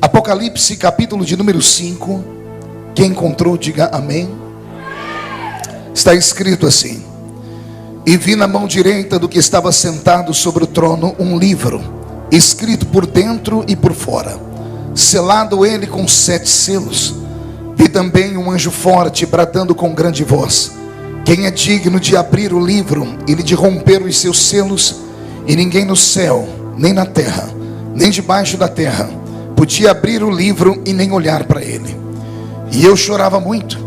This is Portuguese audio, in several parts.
Apocalipse, capítulo de número 5. Quem encontrou, diga amém. Está escrito assim: e vi na mão direita do que estava sentado sobre o trono um livro, escrito por dentro e por fora, selado ele com 7 selos. Vi também um anjo forte bradando com grande voz: quem é digno de abrir o livro e de romper os seus selos? E ninguém no céu, nem na terra, nem debaixo da terra podia abrir o livro e nem olhar para ele. E eu chorava muito,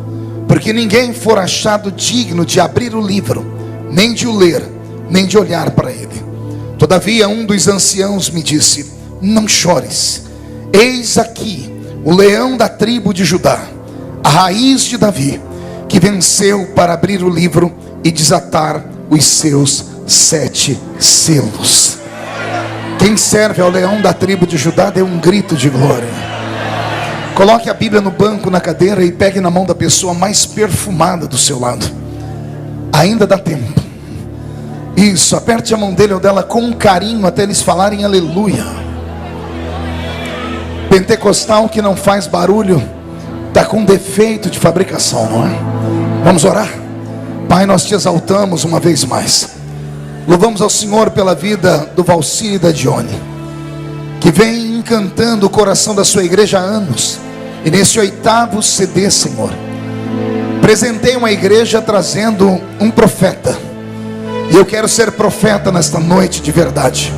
porque ninguém for achado digno de abrir o livro, nem de o ler, nem de olhar para ele. Todavia um dos anciãos me disse: não chores, eis aqui o leão da tribo de Judá, a raiz de Davi, que venceu para abrir o livro e desatar os seus 7 selos. Quem serve ao leão da tribo de Judá, dê um grito de glória. Coloque a Bíblia no banco, na cadeira, e pegue na mão da pessoa mais perfumada do seu lado. Ainda dá tempo. Isso, aperte a mão dele ou dela com carinho até eles falarem aleluia. Pentecostal que não faz barulho está com defeito de fabricação, não é? Vamos orar? Pai, nós te exaltamos uma vez mais. Louvamos ao Senhor pela vida do Valcir e da Dione, que vem encantando o coração da sua igreja há anos. E nesse 8º CD, Senhor, presentei uma igreja trazendo um profeta. E eu quero ser profeta nesta noite de verdade.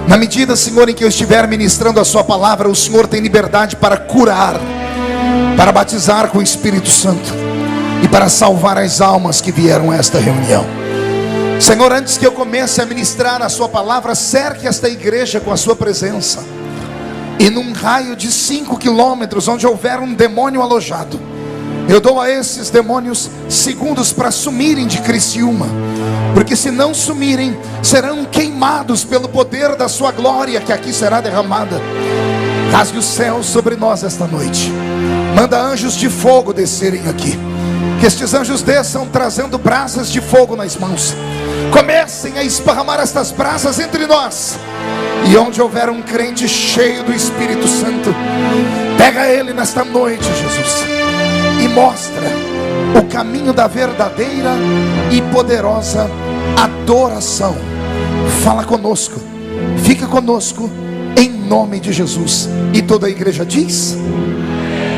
Na medida, Senhor, em que eu estiver ministrando a sua palavra, o Senhor tem liberdade para curar, para batizar com o Espírito Santo e para salvar as almas que vieram a esta reunião. Senhor, antes que eu comece a ministrar a sua palavra, cerque esta igreja com a sua presença. E num raio de 5 quilômetros, onde houver um demônio alojado, eu dou a esses demônios segundos para sumirem de Criciúma, porque se não sumirem, serão queimados pelo poder da sua glória que aqui será derramada. Rasgue o céu sobre nós esta noite. Manda anjos de fogo descerem aqui. Que estes anjos desçam trazendo brasas de fogo nas mãos. Comecem a esparramar estas brasas entre nós. E onde houver um crente cheio do Espírito Santo, pega ele nesta noite, Jesus, e mostra o caminho da verdadeira e poderosa adoração. Fala conosco, fica conosco, em nome de Jesus. E toda a igreja diz: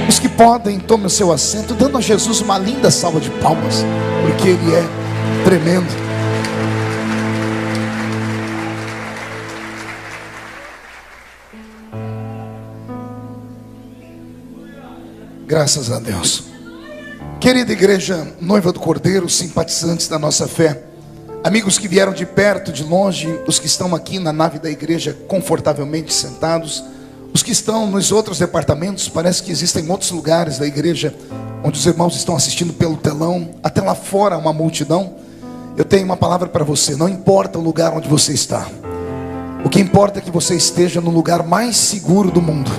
os que podem, tomem o seu assento, dando a Jesus uma linda salva de palmas, porque Ele é tremendo. Graças a Deus. Querida igreja, noiva do Cordeiro, simpatizantes da nossa fé, amigos que vieram de perto, de longe, os que estão aqui na nave da igreja confortavelmente sentados, os que estão nos outros departamentos, parece que existem outros lugares da igreja onde os irmãos estão assistindo pelo telão, até lá fora uma multidão. Eu tenho uma palavra para você: não importa o lugar onde você está, o que importa é que você esteja no lugar mais seguro do mundo,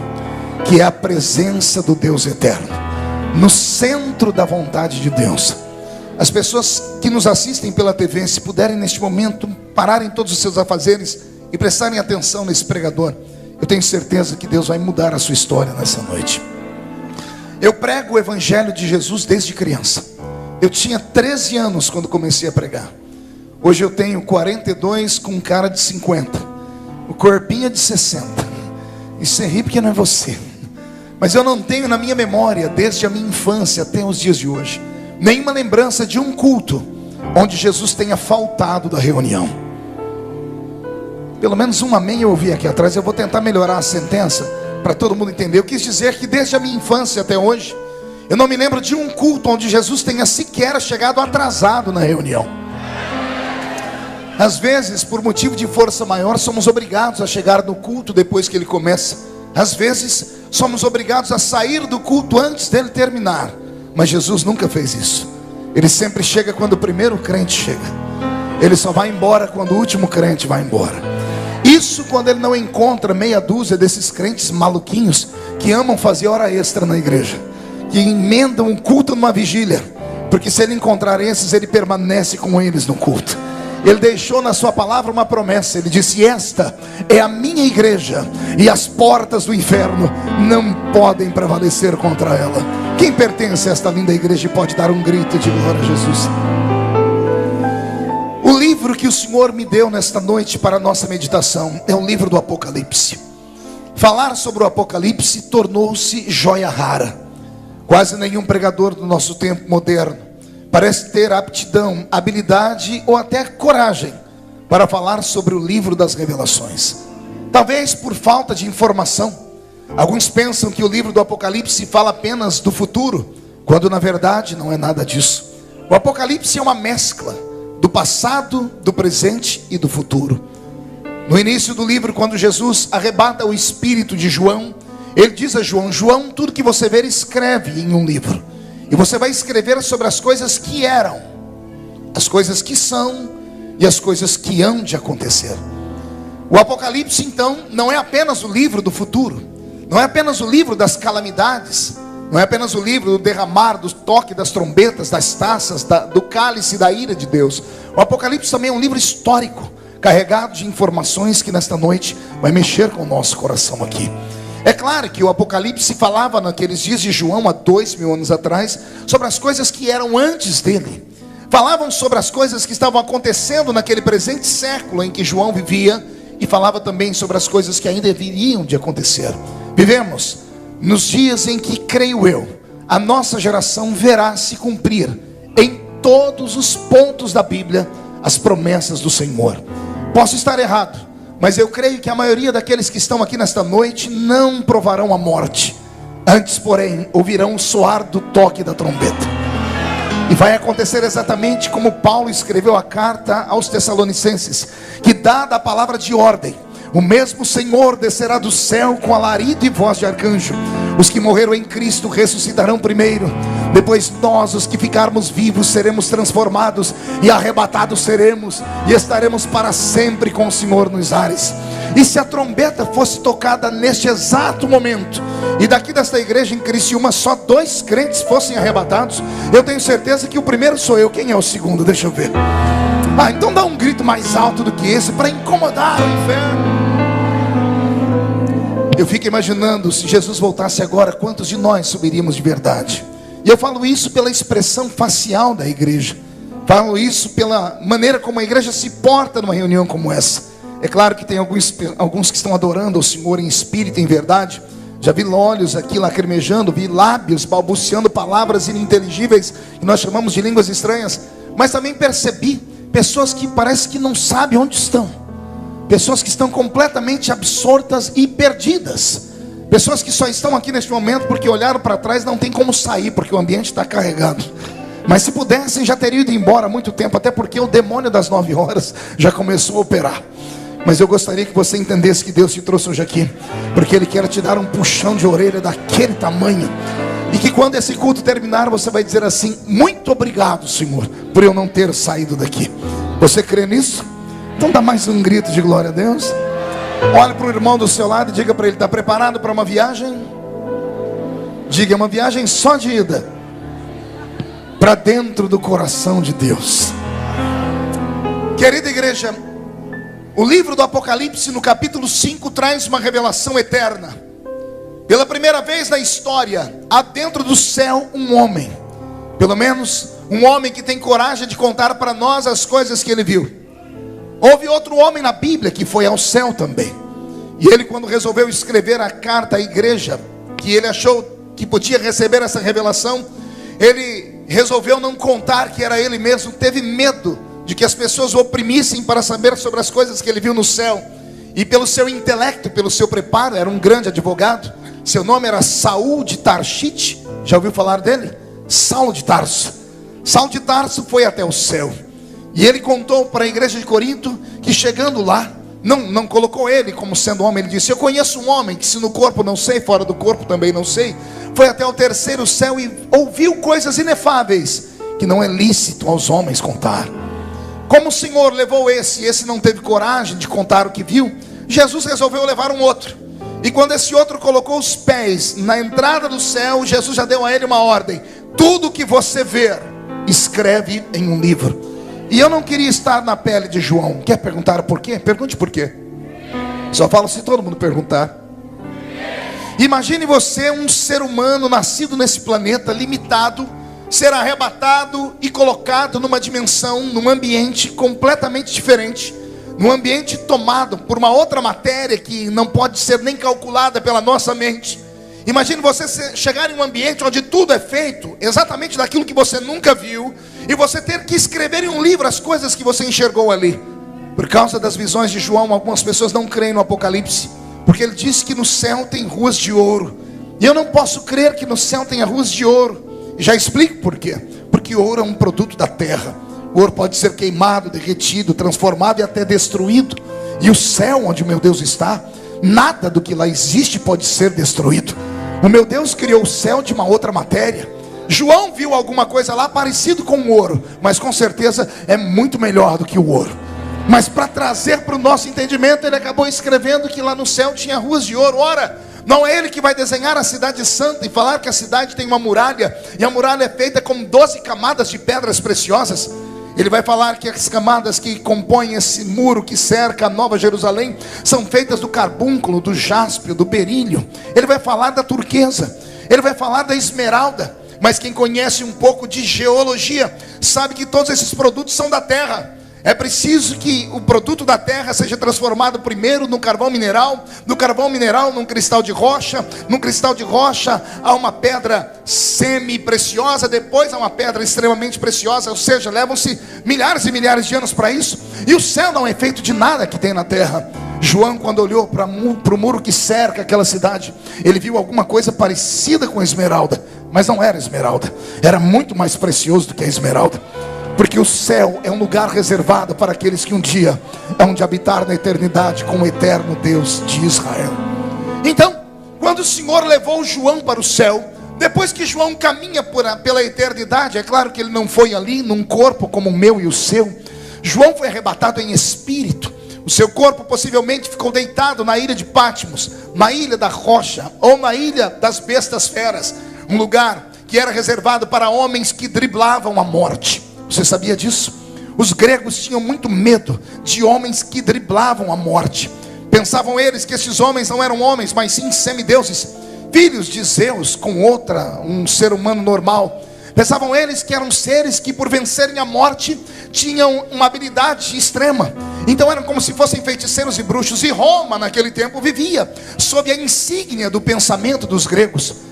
que é a presença do Deus eterno, no centro da vontade de Deus. As pessoas que nos assistem pela TV, se puderem neste momento pararem todos os seus afazeres e prestarem atenção nesse pregador, eu tenho certeza que Deus vai mudar a sua história nessa noite. Eu prego o Evangelho de Jesus desde criança. Eu tinha 13 anos quando comecei a pregar. Hoje eu tenho 42 com cara de 50. O corpinho é de 60. E você ri porque não é você. Mas eu não tenho na minha memória, desde a minha infância até os dias de hoje, nenhuma lembrança de um culto onde Jesus tenha faltado da reunião. Pelo menos um amém eu ouvi aqui atrás. Eu vou tentar melhorar a sentença para todo mundo entender. Eu quis dizer que desde a minha infância até hoje, eu não me lembro de um culto onde Jesus tenha sequer chegado atrasado na reunião. Às vezes, por motivo de força maior, somos obrigados a chegar no culto depois que ele começa. Às vezes, somos obrigados a sair do culto antes dele terminar. Mas Jesus nunca fez isso. Ele sempre chega quando o primeiro crente chega. Ele só vai embora quando o último crente vai embora. Isso quando ele não encontra meia dúzia desses crentes maluquinhos que amam fazer hora extra na igreja, que emendam um culto numa vigília, porque se ele encontrar esses, ele permanece com eles no culto. Ele deixou na sua palavra uma promessa. Ele disse: esta é a minha igreja, e as portas do inferno não podem prevalecer contra ela. Quem pertence a esta linda igreja e pode dar um grito de glória a Jesus? O livro que o Senhor me deu nesta noite para a nossa meditação é o livro do Apocalipse. Falar sobre o Apocalipse tornou-se joia rara. Quase nenhum pregador do nosso tempo moderno parece ter aptidão, habilidade ou até coragem para falar sobre o livro das revelações. Talvez por falta de informação. Alguns pensam que o livro do Apocalipse fala apenas do futuro, quando na verdade não é nada disso. O Apocalipse é uma mescla do passado, do presente e do futuro. No início do livro, quando Jesus arrebata o espírito de João, ele diz a João: João, tudo que você ver, escreve em um livro. E você vai escrever sobre as coisas que eram, as coisas que são e as coisas que hão de acontecer. O Apocalipse, então, não é apenas o livro do futuro, não é apenas o livro das calamidades, não é apenas o livro do derramar, do toque das trombetas, das taças, do cálice da ira de Deus. O Apocalipse também é um livro histórico, carregado de informações que nesta noite vai mexer com o nosso coração aqui. É claro que o Apocalipse falava naqueles dias de João, há 2000 anos atrás, sobre as coisas que eram antes dele. Falavam sobre as coisas que estavam acontecendo naquele presente século em que João vivia, e falava também sobre as coisas que ainda viriam de acontecer. Vivemos nos dias em que, creio eu, a nossa geração verá se cumprir em todos os pontos da Bíblia as promessas do Senhor. Posso estar errado, mas eu creio que a maioria daqueles que estão aqui nesta noite não provarão a morte. Antes, porém, ouvirão o soar do toque da trombeta. E vai acontecer exatamente como Paulo escreveu a carta aos Tessalonicenses, que dada a palavra de ordem, o mesmo Senhor descerá do céu com alarido e voz de arcanjo. Os que morreram em Cristo ressuscitarão primeiro. Depois nós, os que ficarmos vivos, seremos transformados e arrebatados seremos, e estaremos para sempre com o Senhor nos ares. E se a trombeta fosse tocada neste exato momento, e daqui desta igreja em Criciúma só 2 crentes fossem arrebatados, eu tenho certeza que o primeiro sou eu. Quem é o segundo? Deixa eu ver. Então dá um grito mais alto do que esse para incomodar o inferno. Eu fico imaginando, se Jesus voltasse agora, quantos de nós subiríamos de verdade? E eu falo isso pela expressão facial da igreja, falo isso pela maneira como a igreja se porta numa reunião como essa. É claro que tem alguns que estão adorando ao Senhor em espírito e em verdade. Já vi olhos aqui lacrimejando, vi lábios balbuciando palavras ininteligíveis, que nós chamamos de línguas estranhas. Mas também percebi pessoas que parece que não sabem onde estão, pessoas que estão completamente absortas e perdidas, pessoas que só estão aqui neste momento porque olharam para trás, não tem como sair, porque o ambiente está carregado. Mas se pudessem já teriam ido embora há muito tempo, até porque o demônio das 9 horas já começou a operar. Mas eu gostaria que você entendesse que Deus te trouxe hoje aqui, porque Ele quer te dar um puxão de orelha daquele tamanho, e que quando esse culto terminar, você vai dizer assim: muito obrigado, Senhor, por eu não ter saído daqui. Você crê nisso? Então dá mais um grito de glória a Deus. Olhe para o irmão do seu lado e diga para ele: está preparado para uma viagem? Diga: uma viagem só de ida para dentro do coração de Deus. Querida igreja, o livro do Apocalipse, no capítulo 5, traz uma revelação eterna. Pela primeira vez na história, há dentro do céu um homem, pelo menos um homem que tem coragem de contar para nós as coisas que ele viu. Houve outro homem na Bíblia que foi ao céu também, e ele, quando resolveu escrever a carta à igreja, que ele achou que podia receber essa revelação, ele resolveu não contar que era ele mesmo. Teve medo de que as pessoas o oprimissem para saber sobre as coisas que ele viu no céu. E pelo seu intelecto, pelo seu preparo, era um grande advogado. Seu nome era Saul de Tarshite. Já ouviu falar dele? Saulo de Tarso. Saulo de Tarso foi até o céu, e ele contou para a igreja de Corinto que, chegando lá, não colocou ele como sendo homem. Ele disse: eu conheço um homem que, se no corpo não sei, fora do corpo também não sei, foi até o 3º céu e ouviu coisas inefáveis que não é lícito aos homens contar. Como o Senhor levou esse não teve coragem de contar o que viu, Jesus resolveu levar um outro. E quando esse outro colocou os pés na entrada do céu, Jesus já deu a ele uma ordem: tudo que você ver, escreve em um livro. E eu não queria estar na pele de João. Quer perguntar por quê? Pergunte por quê. Só falo se todo mundo perguntar. Imagine você, um ser humano nascido nesse planeta limitado, ser arrebatado e colocado numa dimensão, num ambiente completamente diferente, num ambiente tomado por uma outra matéria que não pode ser nem calculada pela nossa mente. Imagine você chegar em um ambiente onde tudo é feito exatamente daquilo que você nunca viu, e você ter que escrever em um livro as coisas que você enxergou ali. Por causa das visões de João, algumas pessoas não creem no Apocalipse, porque ele disse que no céu tem ruas de ouro. E eu não posso crer que no céu tenha ruas de ouro. E já explico por quê. Porque ouro é um produto da terra. O ouro pode ser queimado, derretido, transformado e até destruído. E o céu onde o meu Deus está, nada do que lá existe pode ser destruído. O meu Deus criou o céu de uma outra matéria. João viu alguma coisa lá parecido com o ouro, mas com certeza é muito melhor do que o ouro. Mas para trazer para o nosso entendimento, ele acabou escrevendo que lá no céu tinha ruas de ouro. Ora, não é ele que vai desenhar a cidade santa e falar que a cidade tem uma muralha, e a muralha é feita com 12 camadas de pedras preciosas. Ele vai falar que as camadas que compõem esse muro que cerca a Nova Jerusalém são feitas do carbúnculo, do jáspio, do berílio. Ele vai falar da turquesa, ele vai falar da esmeralda. Mas quem conhece um pouco de geologia sabe que todos esses produtos são da terra. É preciso que o produto da terra seja transformado primeiro no carvão mineral, no carvão mineral num cristal de rocha, no cristal de rocha há uma pedra semi-preciosa, depois há uma pedra extremamente preciosa, ou seja, levam-se milhares e milhares de anos para isso. E o céu não é feito de nada que tem na terra. João, quando olhou para o muro que cerca aquela cidade, ele viu alguma coisa parecida com a esmeralda, mas não era esmeralda, era muito mais precioso do que a esmeralda. Porque o céu é um lugar reservado para aqueles que um dia hão de habitar na eternidade com o eterno Deus de Israel. Então, quando o Senhor levou João para o céu, depois que João caminha pela eternidade, é claro que ele não foi ali num corpo como o meu e o seu. João foi arrebatado em espírito. O seu corpo possivelmente ficou deitado na ilha de Patmos, na ilha da rocha, ou na ilha das bestas feras, um lugar que era reservado para homens que driblavam a morte. Você sabia disso? Os gregos tinham muito medo de homens que driblavam a morte. Pensavam eles que esses homens não eram homens, mas sim semideuses, filhos de Zeus com um ser humano normal. Pensavam eles que eram seres que, por vencerem a morte, tinham uma habilidade extrema. Então eram como se fossem feiticeiros e bruxos. E Roma naquele tempo vivia sob a insígnia do pensamento dos gregos.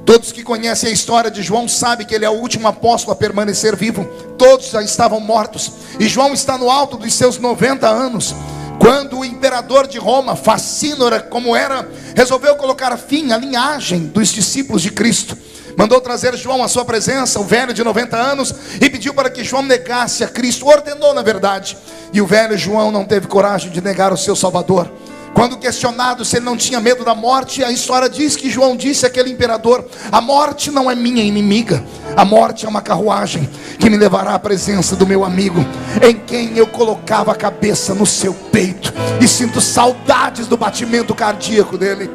Todos que conhecem a história de João sabem que ele é o último apóstolo a permanecer vivo. Todos já estavam mortos. E João está no alto dos seus 90 anos. Quando o imperador de Roma, Facínora como era, resolveu colocar fim à linhagem dos discípulos de Cristo, mandou trazer João à sua presença, o velho de 90 anos, e pediu para que João negasse a Cristo. Ordenou na verdade. E o velho João não teve coragem de negar o seu Salvador. Quando questionado se ele não tinha medo da morte, a história diz que João disse àquele imperador: a morte não é minha inimiga, a morte é uma carruagem que me levará à presença do meu amigo, em quem eu colocava a cabeça no seu peito e sinto saudades do batimento cardíaco dele.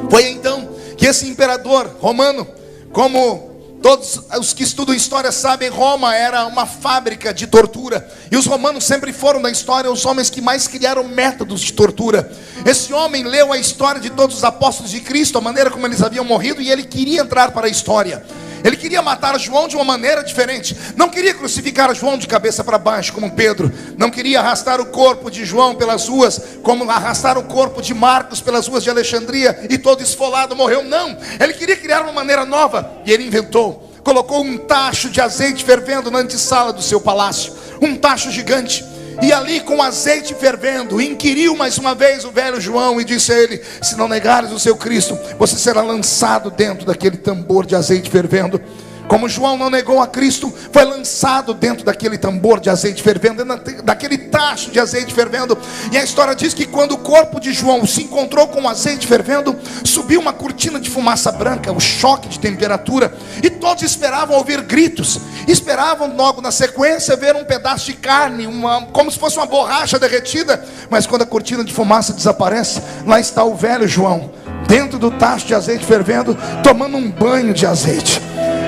Foi então que esse imperador romano, como todos os que estudam história sabem, Roma era uma fábrica de tortura. E os romanos sempre foram na história os homens que mais criaram métodos de tortura. Esse homem leu a história de todos os apóstolos de Cristo, a maneira como eles haviam morrido, e ele queria entrar para a história. Ele queria matar João de uma maneira diferente. Não queria crucificar João de cabeça para baixo como Pedro. Não queria arrastar o corpo de João pelas ruas como arrastar o corpo de Marcos pelas ruas de Alexandria e todo esfolado morreu. Não, ele queria criar uma maneira nova. E ele inventou. Colocou um tacho de azeite fervendo na antessala do seu palácio. Um tacho gigante. E ali com azeite fervendo, inquiriu mais uma vez o velho João e disse a ele: se não negares o seu Cristo, você será lançado dentro daquele tambor de azeite fervendo. Como João não negou a Cristo, foi lançado dentro daquele tambor de azeite fervendo, daquele tacho de azeite fervendo. E a história diz que quando o corpo de João se encontrou com o azeite fervendo, subiu uma cortina de fumaça branca, o choque de temperatura, e todos esperavam ouvir gritos. Esperavam logo na sequência ver um pedaço de carne, como se fosse uma borracha derretida. Mas quando a cortina de fumaça desaparece, lá está o velho João, dentro do tacho de azeite fervendo, tomando um banho de azeite.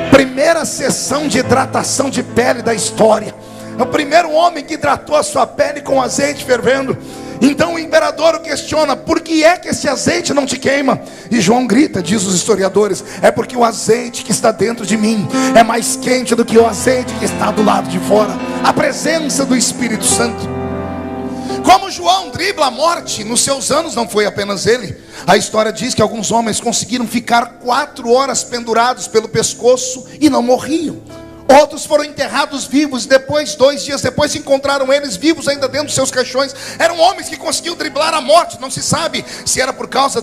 Primeira sessão de hidratação de pele da história. o primeiro homem que hidratou a sua pele com azeite fervendo. Então o imperador o questiona: por que é que esse azeite não te queima? E João grita, diz os historiadores: é porque o azeite que está dentro de mim é mais quente do que o azeite que está do lado de fora. A presença do Espírito Santo. Como João dribla a morte, nos seus anos não foi apenas ele. A história diz que alguns homens conseguiram ficar 4 horas pendurados pelo pescoço e não morriam. Outros foram enterrados vivos, depois, 2 dias depois, encontraram eles vivos ainda dentro dos seus caixões. Eram homens que conseguiam driblar a morte. Não se sabe se era por causa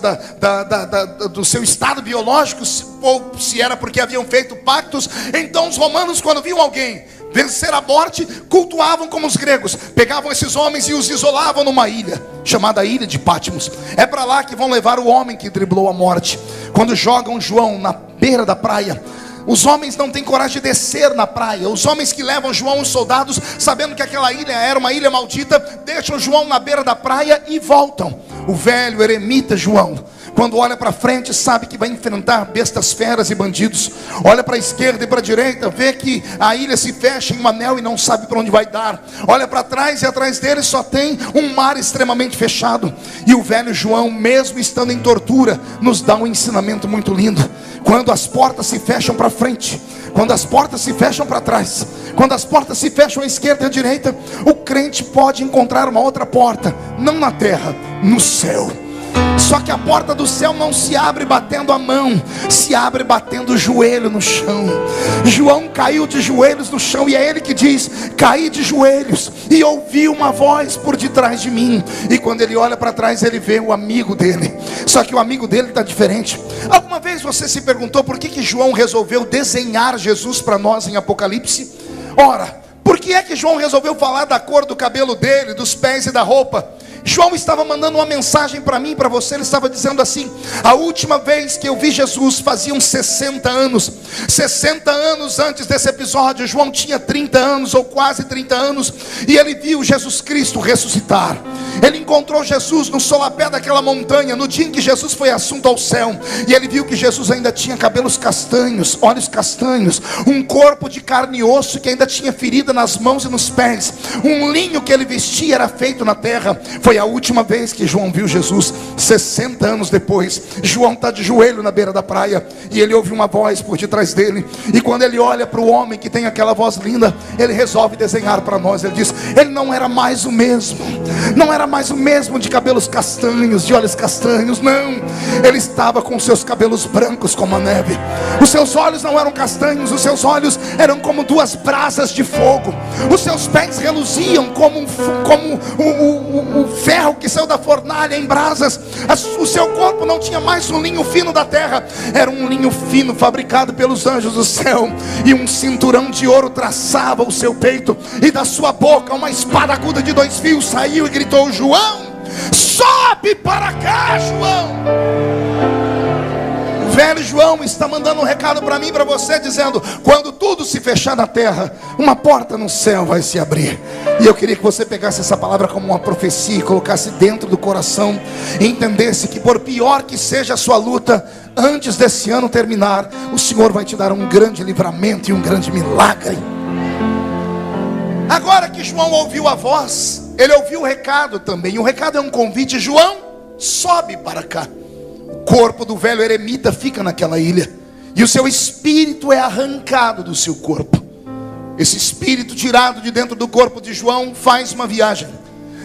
do seu estado biológico, ou se era porque haviam feito pactos. Então os romanos, quando viam alguém vencer a morte, cultuavam como os gregos. Pegavam esses homens e os isolavam numa ilha, chamada Ilha de Patmos. É para lá que vão levar o homem que driblou a morte. Quando jogam João na beira da praia, os homens não têm coragem de descer na praia. Os homens que levam João, os soldados, sabendo que aquela ilha era uma ilha maldita, deixam João na beira da praia e voltam. O velho eremita João, quando olha para frente, sabe que vai enfrentar bestas feras e bandidos. Olha para a esquerda e para a direita, vê que a ilha se fecha em um anel e não sabe para onde vai dar. Olha para trás e atrás dele só tem um mar extremamente fechado. E o velho João, mesmo estando em tortura, nos dá um ensinamento muito lindo. Quando as portas se fecham para frente, quando as portas se fecham para trás, quando as portas se fecham à esquerda e à direita, o crente pode encontrar uma outra porta, não na terra, no céu. Só que a porta do céu não se abre batendo a mão, se abre batendo o joelho no chão. João caiu de joelhos no chão, e é ele que diz: caí de joelhos e ouvi uma voz por detrás de mim. E quando ele olha para trás, ele vê o amigo dele. Só que o amigo dele está diferente. Alguma vez você se perguntou por que João resolveu desenhar Jesus para nós em Apocalipse? Ora, por que é que João resolveu falar da cor do cabelo dele, dos pés e da roupa? João estava mandando uma mensagem para mim e para você. Ele estava dizendo assim: a última vez que eu vi Jesus faziam 60 anos. 60 anos antes desse episódio, João tinha 30 anos ou quase 30 anos. E ele viu Jesus Cristo ressuscitar. Ele encontrou Jesus no solapé daquela montanha, no dia em que Jesus foi assunto ao céu. E ele viu que Jesus ainda tinha cabelos castanhos, olhos castanhos, um corpo de carne e osso que ainda tinha ferida nas mãos e nos pés. Um linho que ele vestia era feito na terra. Foi a última vez que João viu Jesus. 60 anos depois, João está de joelho na beira da praia, e ele ouve uma voz por detrás dele. E quando ele olha para o homem que tem aquela voz linda, ele resolve desenhar para nós. Ele diz: ele não era mais o mesmo. Não era mais o mesmo de cabelos castanhos, de olhos castanhos. Não, ele estava com seus cabelos brancos como a neve. Os seus olhos não eram castanhos, os seus olhos eram como 2 brasas de fogo. Os seus pés reluziam como o ferro que saiu da fornalha em brasas. O seu corpo não tinha mais um linho fino da terra, era um linho fino fabricado pelos anjos do céu. E um cinturão de ouro traçava o seu peito, e da sua boca uma espada aguda de 2 fios saiu e gritou: João, sobe para cá, João. O velho João está mandando um recado para mim e para você, dizendo: quando tudo se fechar na terra, uma porta no céu vai se abrir. E eu queria que você pegasse essa palavra como uma profecia e colocasse dentro do coração, e entendesse que por pior que seja a sua luta, antes desse ano terminar, o Senhor vai te dar um grande livramento e um grande milagre. Agora que João ouviu a voz, ele ouviu o recado também. O recado é um convite: João, sobe para cá. O corpo do velho eremita fica naquela ilha, e o seu espírito é arrancado do seu corpo. Esse espírito tirado de dentro do corpo de João faz uma viagem,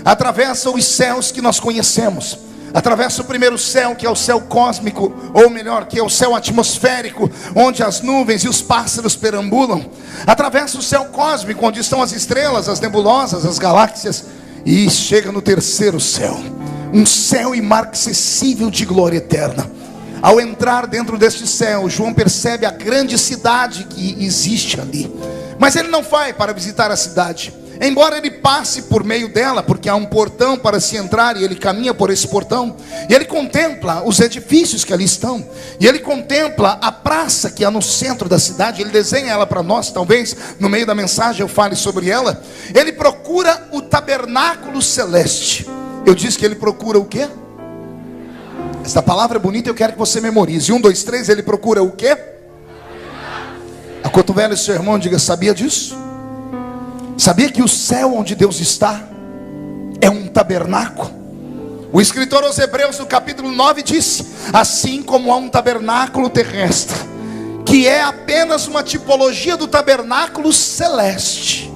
atravessa os céus que nós conhecemos, atravessa o primeiro céu, que é o céu cósmico, ou melhor, que é o céu atmosférico, onde as nuvens e os pássaros perambulam. Atravessa o céu cósmico, onde estão as estrelas, as nebulosas, as galáxias, e chega no terceiro céu, um céu imarcessível de glória eterna. Ao entrar dentro deste céu, João percebe a grande cidade que existe ali. Mas ele não vai para visitar a cidade, embora ele passe por meio dela, porque há um portão para se entrar, e ele caminha por esse portão, e ele contempla os edifícios que ali estão, e ele contempla a praça que há no centro da cidade. Ele desenha ela para nós, talvez no meio da mensagem eu fale sobre ela. Ele procura o tabernáculo celeste. Eu disse que ele procura o quê? Essa palavra é bonita, eu quero que você memorize. 1, 2, 3, ele procura o quê? Acotovele seu irmão, diga: sabia disso? Sabia que o céu onde Deus está é um tabernáculo? O escritor aos Hebreus, no capítulo 9, disse: assim como há um tabernáculo terrestre, que é apenas uma tipologia do tabernáculo celeste.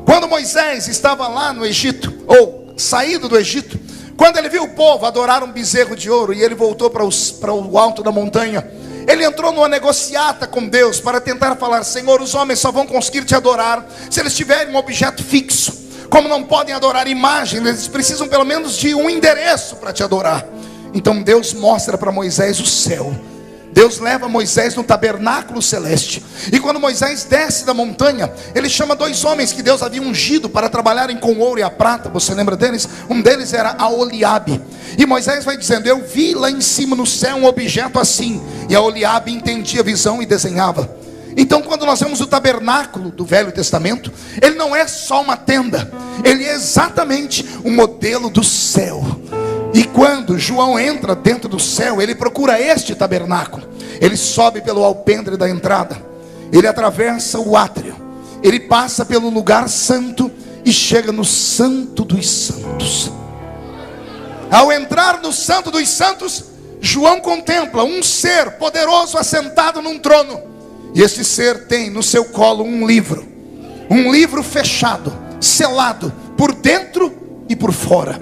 Quando Moisés estava lá no Egito, ou saído do Egito, quando ele viu o povo adorar um bezerro de ouro, e ele voltou para o alto da montanha, ele entrou numa negociata com Deus, para tentar falar: Senhor, os homens só vão conseguir te adorar se eles tiverem um objeto fixo. Como não podem adorar imagem, eles precisam pelo menos de um endereço para te adorar. Então Deus mostra para Moisés o céu. Deus leva Moisés no tabernáculo celeste. E quando Moisés desce da montanha, ele chama 2 homens que Deus havia ungido para trabalharem com o ouro e a prata. Você lembra deles? Um deles era Aholiabe. E Moisés vai dizendo: eu vi lá em cima no céu um objeto assim. E Aholiabe entendia a visão e desenhava. Então, quando nós vemos o tabernáculo do Velho Testamento, ele não é só uma tenda, ele é exatamente um modelo do céu. E quando João entra dentro do céu, ele procura este tabernáculo. Ele sobe pelo alpendre da entrada, ele atravessa o átrio, ele passa pelo lugar santo e chega no Santo dos Santos. Ao entrar no Santo dos Santos, João contempla um ser poderoso assentado num trono. E esse ser tem no seu colo um livro fechado, selado, por dentro e por fora.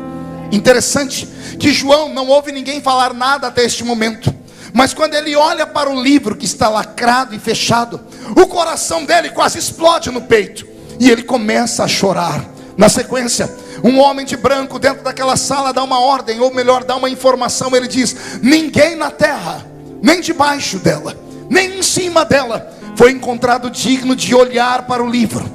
Interessante que João não ouve ninguém falar nada até este momento, mas quando ele olha para o livro que está lacrado e fechado, o coração dele quase explode no peito, e ele começa a chorar. Na sequência, um homem de branco dentro daquela sala dá uma ordem, ou melhor, dá uma informação. Ele diz: ninguém na terra, nem debaixo dela, nem em cima dela, foi encontrado digno de olhar para o livro,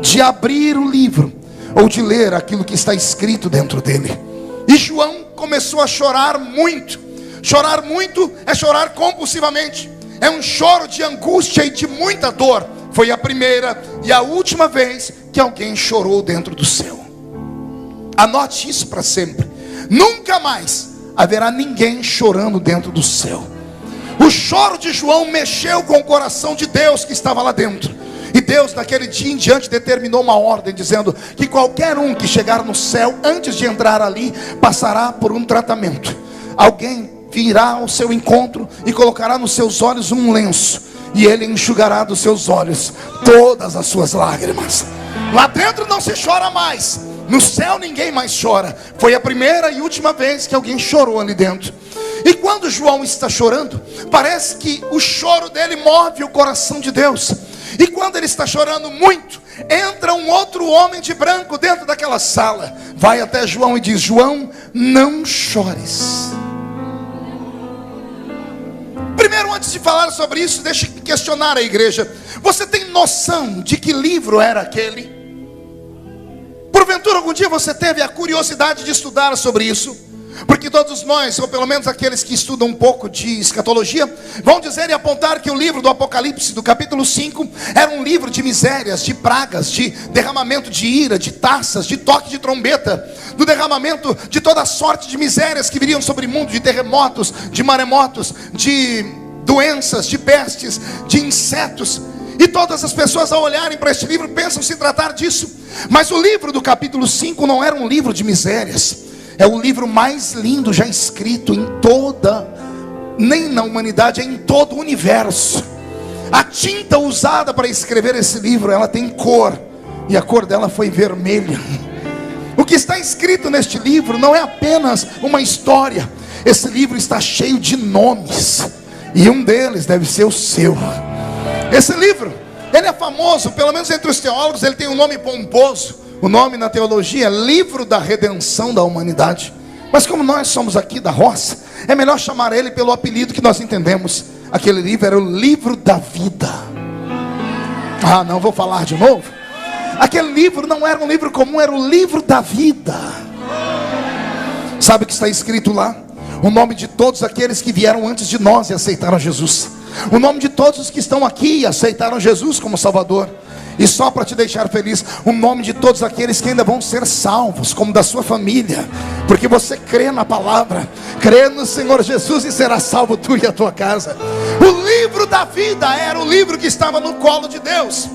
de abrir o livro, ou de ler aquilo que está escrito dentro dele. E João começou a chorar muito. Chorar muito é chorar compulsivamente, é um choro de angústia e de muita dor. Foi a primeira e a última vez que alguém chorou dentro do céu. Anote isso para sempre: nunca mais haverá ninguém chorando dentro do céu. O choro de João mexeu com o coração de Deus que estava lá dentro. E Deus naquele dia em diante determinou uma ordem, dizendo que qualquer um que chegar no céu, antes de entrar ali, passará por um tratamento. Alguém virá ao seu encontro e colocará nos seus olhos um lenço, e ele enxugará dos seus olhos todas as suas lágrimas. Lá dentro não se chora mais, no céu ninguém mais chora. Foi a primeira e última vez que alguém chorou ali dentro. E quando João está chorando, parece que o choro dele move o coração de Deus. E quando ele está chorando muito, entra um outro homem de branco dentro daquela sala, vai até João e diz: João, não chores. Primeiro, antes de falar sobre isso, deixe eu questionar a igreja: você tem noção de que livro era aquele? Porventura algum dia você teve a curiosidade de estudar sobre isso? Porque todos nós, ou pelo menos aqueles que estudam um pouco de escatologia, vão dizer e apontar que o livro do Apocalipse, do capítulo 5, era um livro de misérias, de pragas, de derramamento de ira, de taças, de toque de trombeta, do derramamento de toda sorte de misérias que viriam sobre o mundo, de terremotos, de maremotos, de doenças, de pestes, de insetos. E todas as pessoas, ao olharem para este livro, pensam se tratar disso. Mas o livro do capítulo 5 não era um livro de misérias. É o livro mais lindo já escrito em toda, nem na humanidade, é em todo o universo. A tinta usada para escrever esse livro, ela tem cor, e a cor dela foi vermelha. O que está escrito neste livro não é apenas uma história. Esse livro está cheio de nomes, e um deles deve ser o seu. Esse livro, ele é famoso, pelo menos entre os teólogos, ele tem um nome pomposo. O nome na teologia é Livro da Redenção da Humanidade. Mas como nós somos aqui da roça, é melhor chamar ele pelo apelido que nós entendemos. Aquele livro era o Livro da Vida. Ah, não vou falar de novo. Aquele livro não era um livro comum, era o Livro da Vida. Sabe o que está escrito lá? O nome de todos aqueles que vieram antes de nós e aceitaram Jesus. O nome de todos os que estão aqui e aceitaram Jesus como Salvador. E só para te deixar feliz, o nome de todos aqueles que ainda vão ser salvos, como da sua família, porque você crê na palavra, crê no Senhor Jesus e será salvo tu e a tua casa. O livro da vida era o livro que estava no colo de Deus.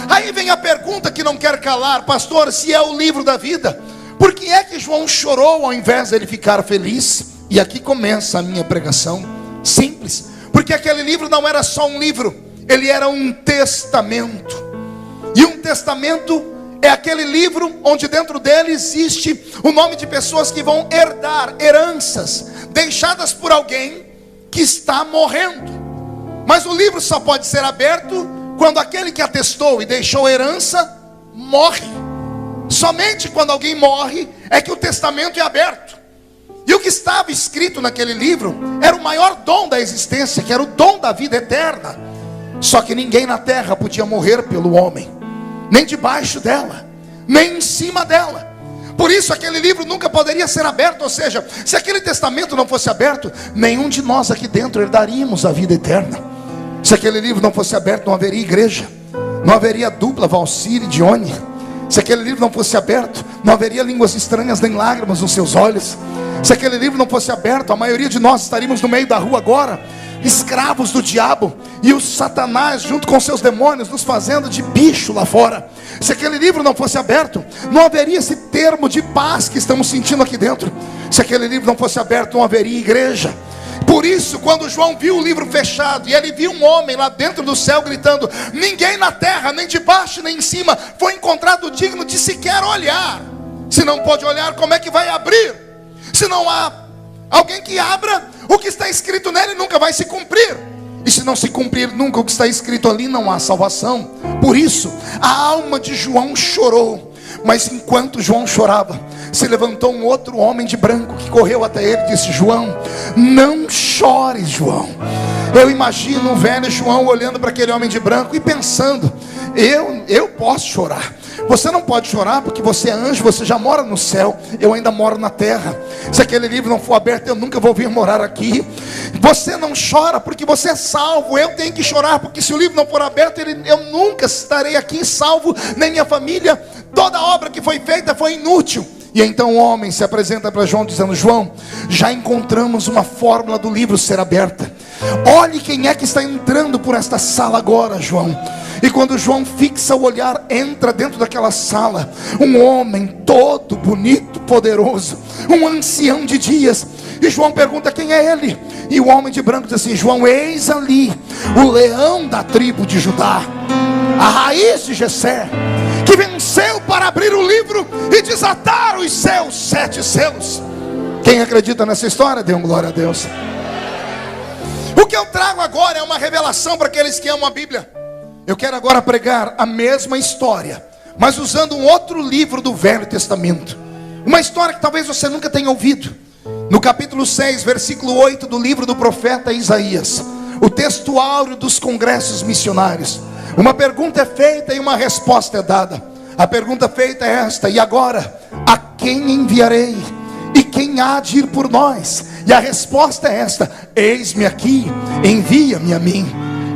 Aí vem a pergunta que não quer calar: pastor, se é o livro da vida, por que é que João chorou ao invés de ele ficar feliz? E aqui começa a minha pregação. Simples, porque aquele livro não era só um livro, ele era um testamento. E um testamento é aquele livro onde dentro dele existe o nome de pessoas que vão herdar heranças deixadas por alguém que está morrendo. Mas o livro só pode ser aberto quando aquele que atestou e deixou herança morre. Somente quando alguém morre é que o testamento é aberto. E o que estava escrito naquele livro era o maior dom da existência, que era o dom da vida eterna. Só que ninguém na terra podia morrer pelo homem, nem debaixo dela, nem em cima dela. Por isso aquele livro nunca poderia ser aberto. Ou seja, se aquele testamento não fosse aberto, nenhum de nós aqui dentro herdaríamos a vida eterna. Se aquele livro não fosse aberto, não haveria igreja, não haveria dupla, Valcir e Dione. Se aquele livro não fosse aberto, não haveria línguas estranhas nem lágrimas nos seus olhos. Se aquele livro não fosse aberto, a maioria de nós estaríamos no meio da rua agora, escravos do diabo e o Satanás junto com seus demônios nos fazendo de bicho lá fora. Se aquele livro não fosse aberto, não haveria esse termo de paz que estamos sentindo aqui dentro. Se aquele livro não fosse aberto, não haveria igreja. Por isso, quando João viu o livro fechado e ele viu um homem lá dentro do céu gritando: ninguém na terra, nem de baixo nem em cima, foi encontrado digno de sequer olhar. Se não pode olhar, como é que vai abrir? Se não há alguém que abra, o que está escrito nele nunca vai se cumprir. E se não se cumprir nunca o que está escrito ali, não há salvação. Por isso, a alma de João chorou. Mas enquanto João chorava, se levantou um outro homem de branco que correu até ele e disse: João, não chores, João. Eu imagino o velho João olhando para aquele homem de branco e pensando: eu posso chorar. Você não pode chorar porque você é anjo, você já mora no céu, eu ainda moro na terra. Se aquele livro não for aberto, eu nunca vou vir morar aqui. Você não chora porque você é salvo, eu tenho que chorar porque se o livro não for aberto, eu nunca estarei aqui salvo, nem minha família. Toda obra que foi feita foi inútil. E então o homem se apresenta para João dizendo: João, já encontramos uma fórmula do livro ser aberta. Olhe quem é que está entrando por esta sala agora, João. E quando João fixa o olhar, entra dentro daquela sala um homem todo bonito, poderoso, um ancião de dias. E João pergunta: quem é ele? E o homem de branco diz assim: João, eis ali o leão da tribo de Judá, a raiz de Jessé, que venceu para abrir o livro e desatar os seus 7 selos. Quem acredita nessa história, dê glória a Deus. O que eu trago agora é uma revelação para aqueles que amam a Bíblia. Eu quero agora pregar a mesma história, mas usando um outro livro do Velho Testamento. Uma história que talvez você nunca tenha ouvido. No capítulo 6, versículo 8 do livro do profeta Isaías, o texto áureo dos congressos missionários. Uma pergunta é feita e uma resposta é dada. A pergunta feita é esta: e agora? A quem enviarei? E quem há de ir por nós? E a resposta é esta: eis-me aqui, envia-me a mim.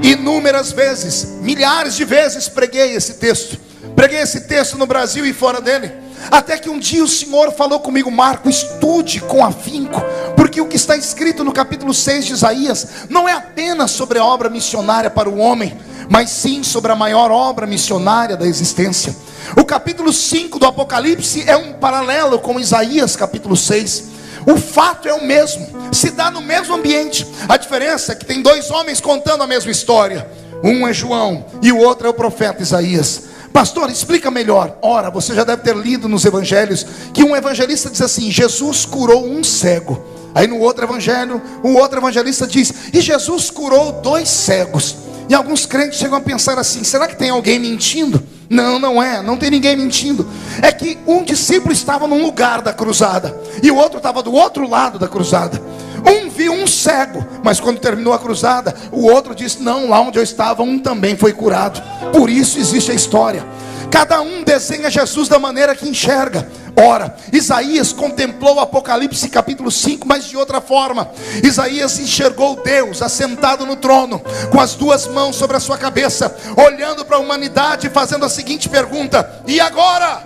Inúmeras vezes, milhares de vezes preguei esse texto. Preguei esse texto no Brasil e fora dele. Até que um dia o Senhor falou comigo: Marco, estude com afinco, porque o que está escrito no capítulo 6 de Isaías não é apenas sobre a obra missionária para o homem, mas sim sobre a maior obra missionária da existência. O capítulo 5 do Apocalipse é um paralelo com Isaías capítulo 6. O fato é o mesmo, se dá no mesmo ambiente. A diferença é que tem 2 homens contando a mesma história. Um é João e o outro é o profeta Isaías. Pastor, explica melhor. Ora, você já deve ter lido nos evangelhos que um evangelista diz assim: Jesus curou um cego. Aí no outro evangelho, o outro evangelista diz: e Jesus curou 2 cegos. E alguns crentes chegam a pensar assim: será que tem alguém mentindo? Não, não é, não tem ninguém mentindo. É que um discípulo estava num lugar da cruzada e o outro estava do outro lado da cruzada. Um viu um cego, mas quando terminou a cruzada, o outro disse: não, lá onde eu estava, um também foi curado. Por isso existe a história. Cada um desenha Jesus da maneira que enxerga. Ora, Isaías contemplou o Apocalipse capítulo 5, mas de outra forma. Isaías enxergou Deus assentado no trono, com as 2 mãos sobre a sua cabeça, olhando para a humanidade, fazendo a seguinte pergunta: e agora?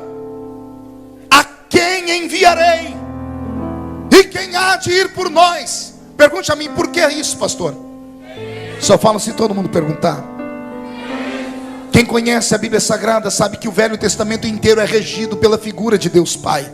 A quem enviarei? E quem há de ir por nós? Pergunte a mim: por que isso, pastor? Só falo se todo mundo perguntar. Quem conhece a Bíblia Sagrada sabe que o Velho Testamento inteiro é regido pela figura de Deus Pai.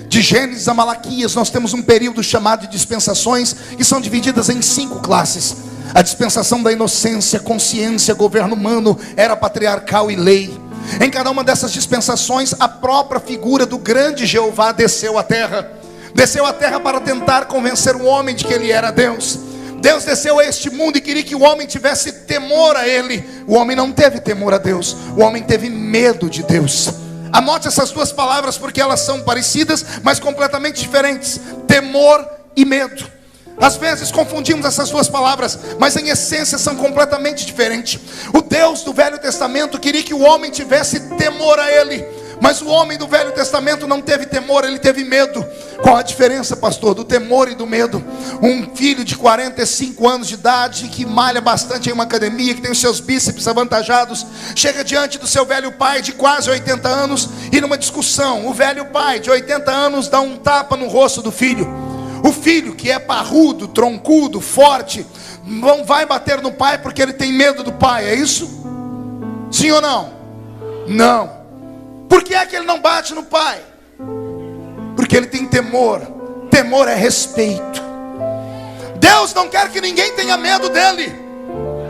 De Gênesis a Malaquias nós temos um período chamado de dispensações, que são divididas em 5 classes. A dispensação da inocência, consciência, governo humano, era patriarcal e lei. Em cada uma dessas dispensações, a própria figura do grande Jeová desceu à terra. Desceu à terra para tentar convencer o homem de que ele era Deus. Deus desceu a este mundo e queria que o homem tivesse temor a ele. O homem não teve temor a Deus, o homem teve medo de Deus. Anote essas 2 palavras porque elas são parecidas, mas completamente diferentes: temor e medo. Às vezes confundimos essas 2 palavras, mas em essência são completamente diferentes. O Deus do Velho Testamento queria que o homem tivesse temor a ele, mas o homem do Velho Testamento não teve temor, ele teve medo. Qual a diferença, pastor, do temor e do medo? Um filho de 45 anos de idade, que malha bastante em uma academia, que tem os seus bíceps avantajados, chega diante do seu velho pai de quase 80 anos, e numa discussão, o velho pai de 80 anos dá um tapa no rosto do filho. O filho, que é parrudo, troncudo, forte, não vai bater no pai porque ele tem medo do pai, é isso? Sim ou não? Não. Por que é que ele não bate no pai? Porque ele tem temor. Temor é respeito. Deus não quer que ninguém tenha medo dele.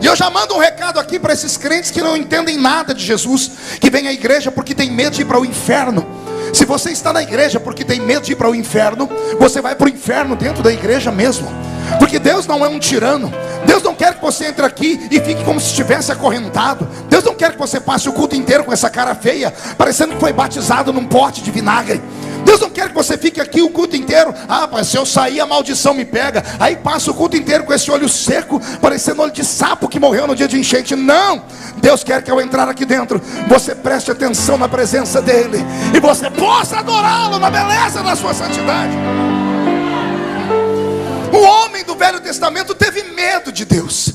E eu já mando um recado aqui para esses crentes que não entendem nada de Jesus, que vêm à igreja porque tem medo de ir para o inferno. Se você está na igreja porque tem medo de ir para o inferno, você vai para o inferno dentro da igreja mesmo. Porque Deus não é um tirano. Deus não quer que você entre aqui e fique como se estivesse acorrentado. Deus não quer que você passe o culto inteiro com essa cara feia, parecendo que foi batizado num pote de vinagre. Deus não quer que você fique aqui o culto inteiro. Ah, mas se eu sair a maldição me pega. Aí passa o culto inteiro com esse olho seco, parecendo olho de sapo que morreu no dia de enchente. Não, Deus quer que ao entrar aqui dentro, você preste atenção na presença dele, e você possa adorá-lo na beleza da sua santidade. O homem do Velho Testamento teve medo de Deus,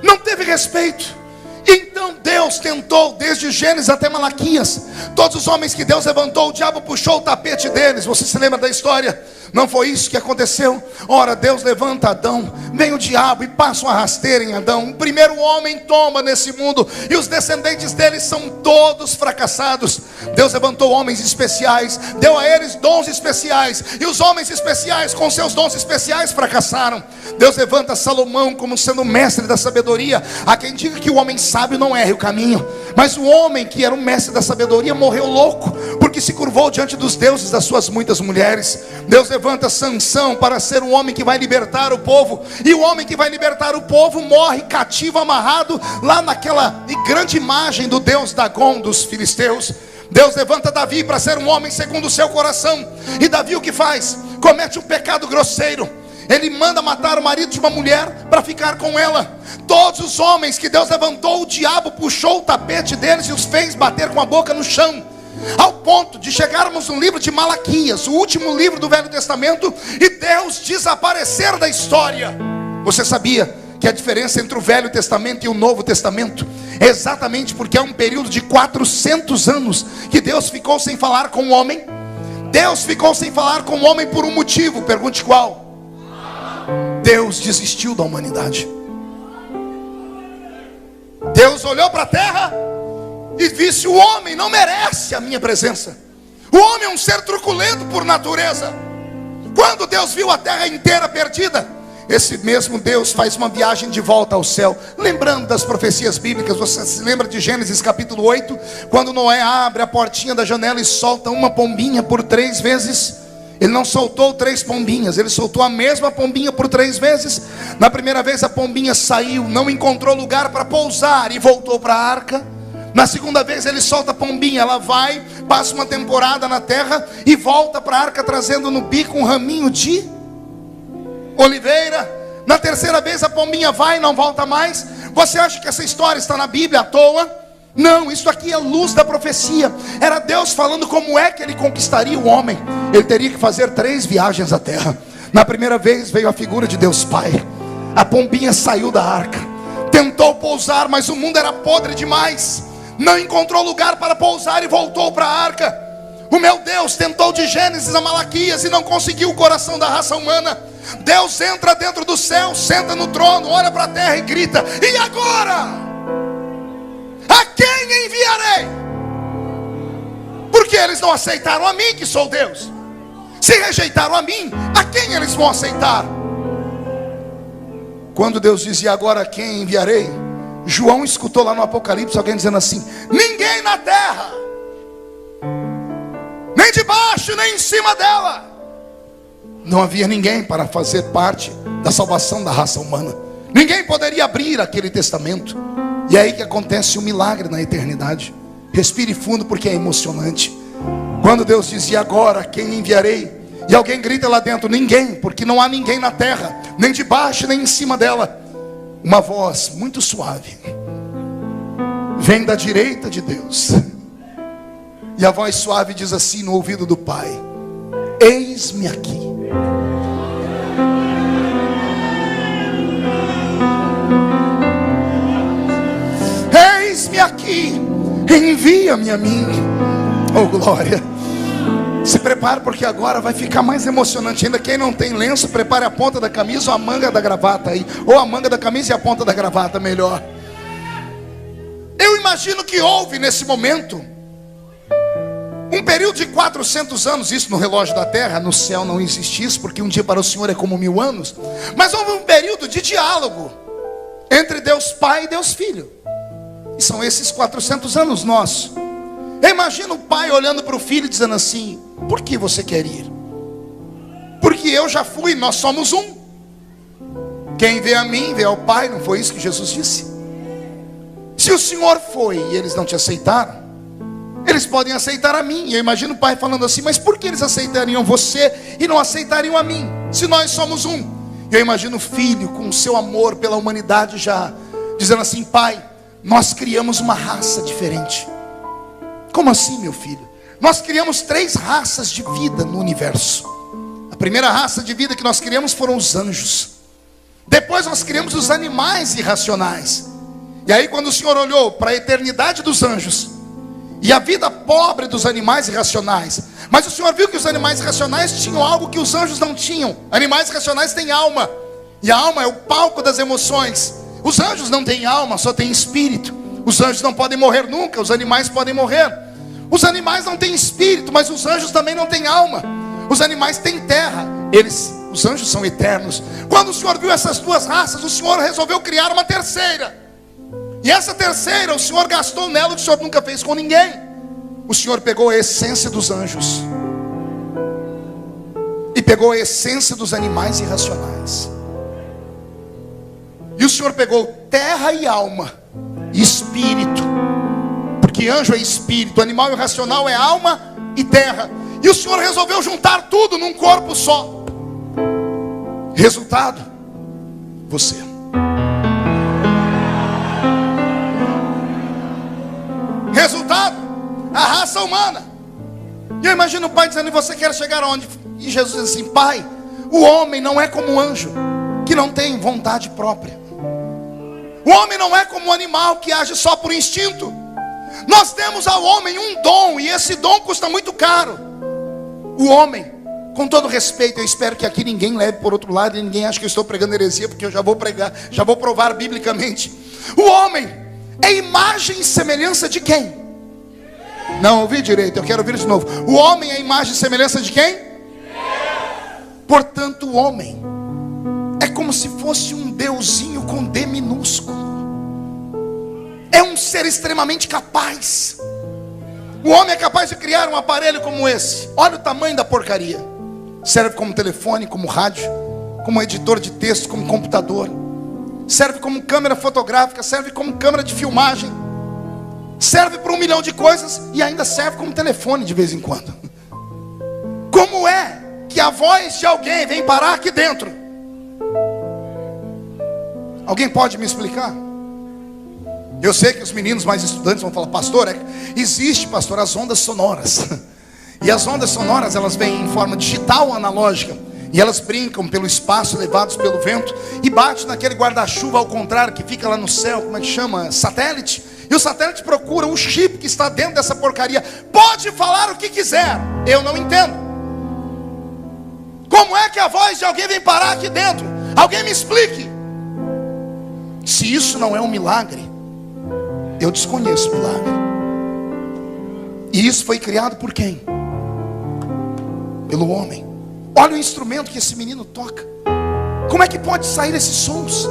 não teve respeito. Então Deus tentou, desde Gênesis até Malaquias, todos os homens que Deus levantou, o diabo puxou o tapete deles. Você se lembra da história? Não foi isso que aconteceu? Ora, Deus levanta Adão, vem o diabo e passa uma rasteira em Adão. O primeiro homem toma nesse mundo, e os descendentes deles são todos fracassados. Deus levantou homens especiais, deu a eles dons especiais, e os homens especiais com seus dons especiais fracassaram. Deus levanta Salomão como sendo o mestre da sabedoria. Há quem diga que o homem sábio não erre o caminho, mas o homem que era o mestre da sabedoria morreu louco, porque se curvou diante dos deuses das suas muitas mulheres. Deus levanta Sansão para ser um homem que vai libertar o povo, e o homem que vai libertar o povo morre cativo, amarrado lá naquela grande imagem do deus Dagon dos filisteus. Deus levanta Davi para ser um homem segundo o seu coração, e Davi o que faz? Comete um pecado grosseiro. Ele manda matar o marido de uma mulher para ficar com ela. Todos os homens que Deus levantou, o diabo puxou o tapete deles e os fez bater com a boca no chão, ao ponto de chegarmos no livro de Malaquias, o último livro do Velho Testamento, e Deus desaparecer da história. Você sabia que a diferença entre o Velho Testamento e o Novo Testamento é exatamente porque é um período de 400 anos que Deus ficou sem falar com o homem? Deus ficou sem falar com o homem por um motivo. Pergunte qual? Deus desistiu da humanidade. Deus olhou para a terra e disse: o homem não merece a minha presença. O homem é um ser truculento por natureza. Quando Deus viu a terra inteira perdida, esse mesmo Deus faz uma viagem de volta ao céu, lembrando das profecias bíblicas. Você se lembra de Gênesis capítulo 8, quando Noé abre a portinha da janela e solta uma pombinha por 3 vezes? Ele não soltou 3 pombinhas, ele soltou a mesma pombinha por 3 vezes. Na primeira vez a pombinha saiu, não encontrou lugar para pousar e voltou para a arca. Na segunda vez ele solta a pombinha, ela vai, passa uma temporada na terra e volta para a arca trazendo no bico um raminho de oliveira. Na terceira vez a pombinha vai e não volta mais. Você acha que essa história está na Bíblia à toa? Não, isso aqui é luz da profecia. Era Deus falando como é que ele conquistaria o homem. Ele teria que fazer 3 viagens à terra. Na primeira vez veio a figura de Deus Pai. A pombinha saiu da arca, tentou pousar, mas o mundo era podre demais, não encontrou lugar para pousar e voltou para a arca. O meu Deus tentou de Gênesis a Malaquias e não conseguiu o coração da raça humana. Deus entra dentro do céu, senta no trono, olha para a terra e grita: e agora? quem enviarei? Porque eles não aceitaram a mim, que sou Deus. Se rejeitaram a mim, a quem eles vão aceitar? Quando Deus dizia, agora quem enviarei? João escutou lá no Apocalipse alguém dizendo assim: ninguém na terra, nem debaixo, nem em cima dela. Não havia ninguém para fazer parte da salvação da raça humana. Ninguém poderia abrir aquele testamento. E é aí que acontece um milagre na eternidade. Respire fundo, porque é emocionante. Quando Deus dizia, agora quem enviarei? E alguém grita lá dentro, ninguém, porque não há ninguém na terra, nem debaixo, nem em cima dela. Uma voz muito suave vem da direita de Deus. E a voz suave diz assim no ouvido do Pai: eis-me aqui. Eis-me aqui, envia-me a mim. Oh glória. Se prepare, porque agora vai ficar mais emocionante ainda. Quem não tem lenço, prepare a ponta da camisa ou a manga da gravata aí. Ou a manga da camisa e a ponta da gravata, melhor. Eu imagino que houve nesse momento um período de 400 anos. Isso no relógio da terra, no céu não existe isso, porque um dia para o Senhor é como 1000 anos. Mas houve um período de diálogo entre Deus Pai e Deus Filho. E são esses 400 anos nossos. Eu imagino o pai olhando para o filho dizendo assim: por que você quer ir? Porque eu já fui, nós somos um. Quem vê a mim, vê ao Pai. Não foi isso que Jesus disse? Se o Senhor foi e eles não te aceitaram, eles podem aceitar a mim. E eu imagino o pai falando assim: mas por que eles aceitariam você e não aceitariam a mim, se nós somos um? E eu imagino o filho com o seu amor pela humanidade já dizendo assim: pai, nós criamos uma raça diferente. Como assim, meu filho? Nós criamos 3 raças de vida no universo. A primeira raça de vida que nós criamos foram os anjos. Depois nós criamos os animais irracionais. E aí quando o Senhor olhou para a eternidade dos anjos e a vida pobre dos animais irracionais, mas o Senhor viu que os animais irracionais tinham algo que os anjos não tinham. Animais irracionais têm alma, e a alma é o palco das emoções. Os anjos não têm alma, só têm espírito. Os anjos não podem morrer nunca, os animais podem morrer. Os animais não têm espírito, mas os anjos também não têm alma. Os animais têm terra, os anjos são eternos. Quando o Senhor viu essas 2 raças, o Senhor resolveu criar uma terceira. E essa terceira, o Senhor gastou nela o que o Senhor nunca fez com ninguém. O Senhor pegou a essência dos anjos e pegou a essência dos animais irracionais. E o Senhor pegou terra e alma e espírito, porque anjo é espírito, animal irracional é alma e terra. E o Senhor resolveu juntar tudo num corpo só. Resultado: você. Resultado: a raça humana. E eu imagino o pai dizendo: e você quer chegar aonde? E Jesus diz assim: pai, o homem não é como um anjo, que não tem vontade própria. O homem não é como um animal que age só por instinto. Nós temos ao homem um dom, e esse dom custa muito caro. O homem, com todo respeito, eu espero que aqui ninguém leve por outro lado e ninguém ache que eu estou pregando heresia, porque eu já vou pregar, já vou provar biblicamente. O homem é imagem e semelhança de quem? Não ouvi direito, eu quero ouvir de novo. O homem é imagem e semelhança de quem? Portanto, o homem é como se fosse um deusinho com D minúsculo. É um ser extremamente capaz. O homem é capaz de criar um aparelho como esse. Olha o tamanho da porcaria. Serve como telefone, como rádio, como editor de texto, como computador. Serve como câmera fotográfica, serve como câmera de filmagem. Serve para 1 milhão de coisas e ainda serve como telefone de vez em quando. Como é que a voz de alguém vem parar aqui dentro? Alguém pode me explicar? Eu sei que os meninos mais estudantes vão falar: pastor, existe, pastor, as ondas sonoras. E as ondas sonoras, elas vêm em forma digital ou analógica. E elas brincam pelo espaço, levados pelo vento, e batem naquele guarda-chuva ao contrário, que fica lá no céu, como é que chama? Satélite. E o satélite procura o chip que está dentro dessa porcaria. Pode falar o que quiser, eu não entendo. Como é que a voz de alguém vem parar aqui dentro? Alguém me explique. Se isso não é um milagre, Eu desconheço o milagre. E isso foi criado por quem? Pelo homem. Olha o instrumento que esse menino toca. Como é que pode sair esses sons?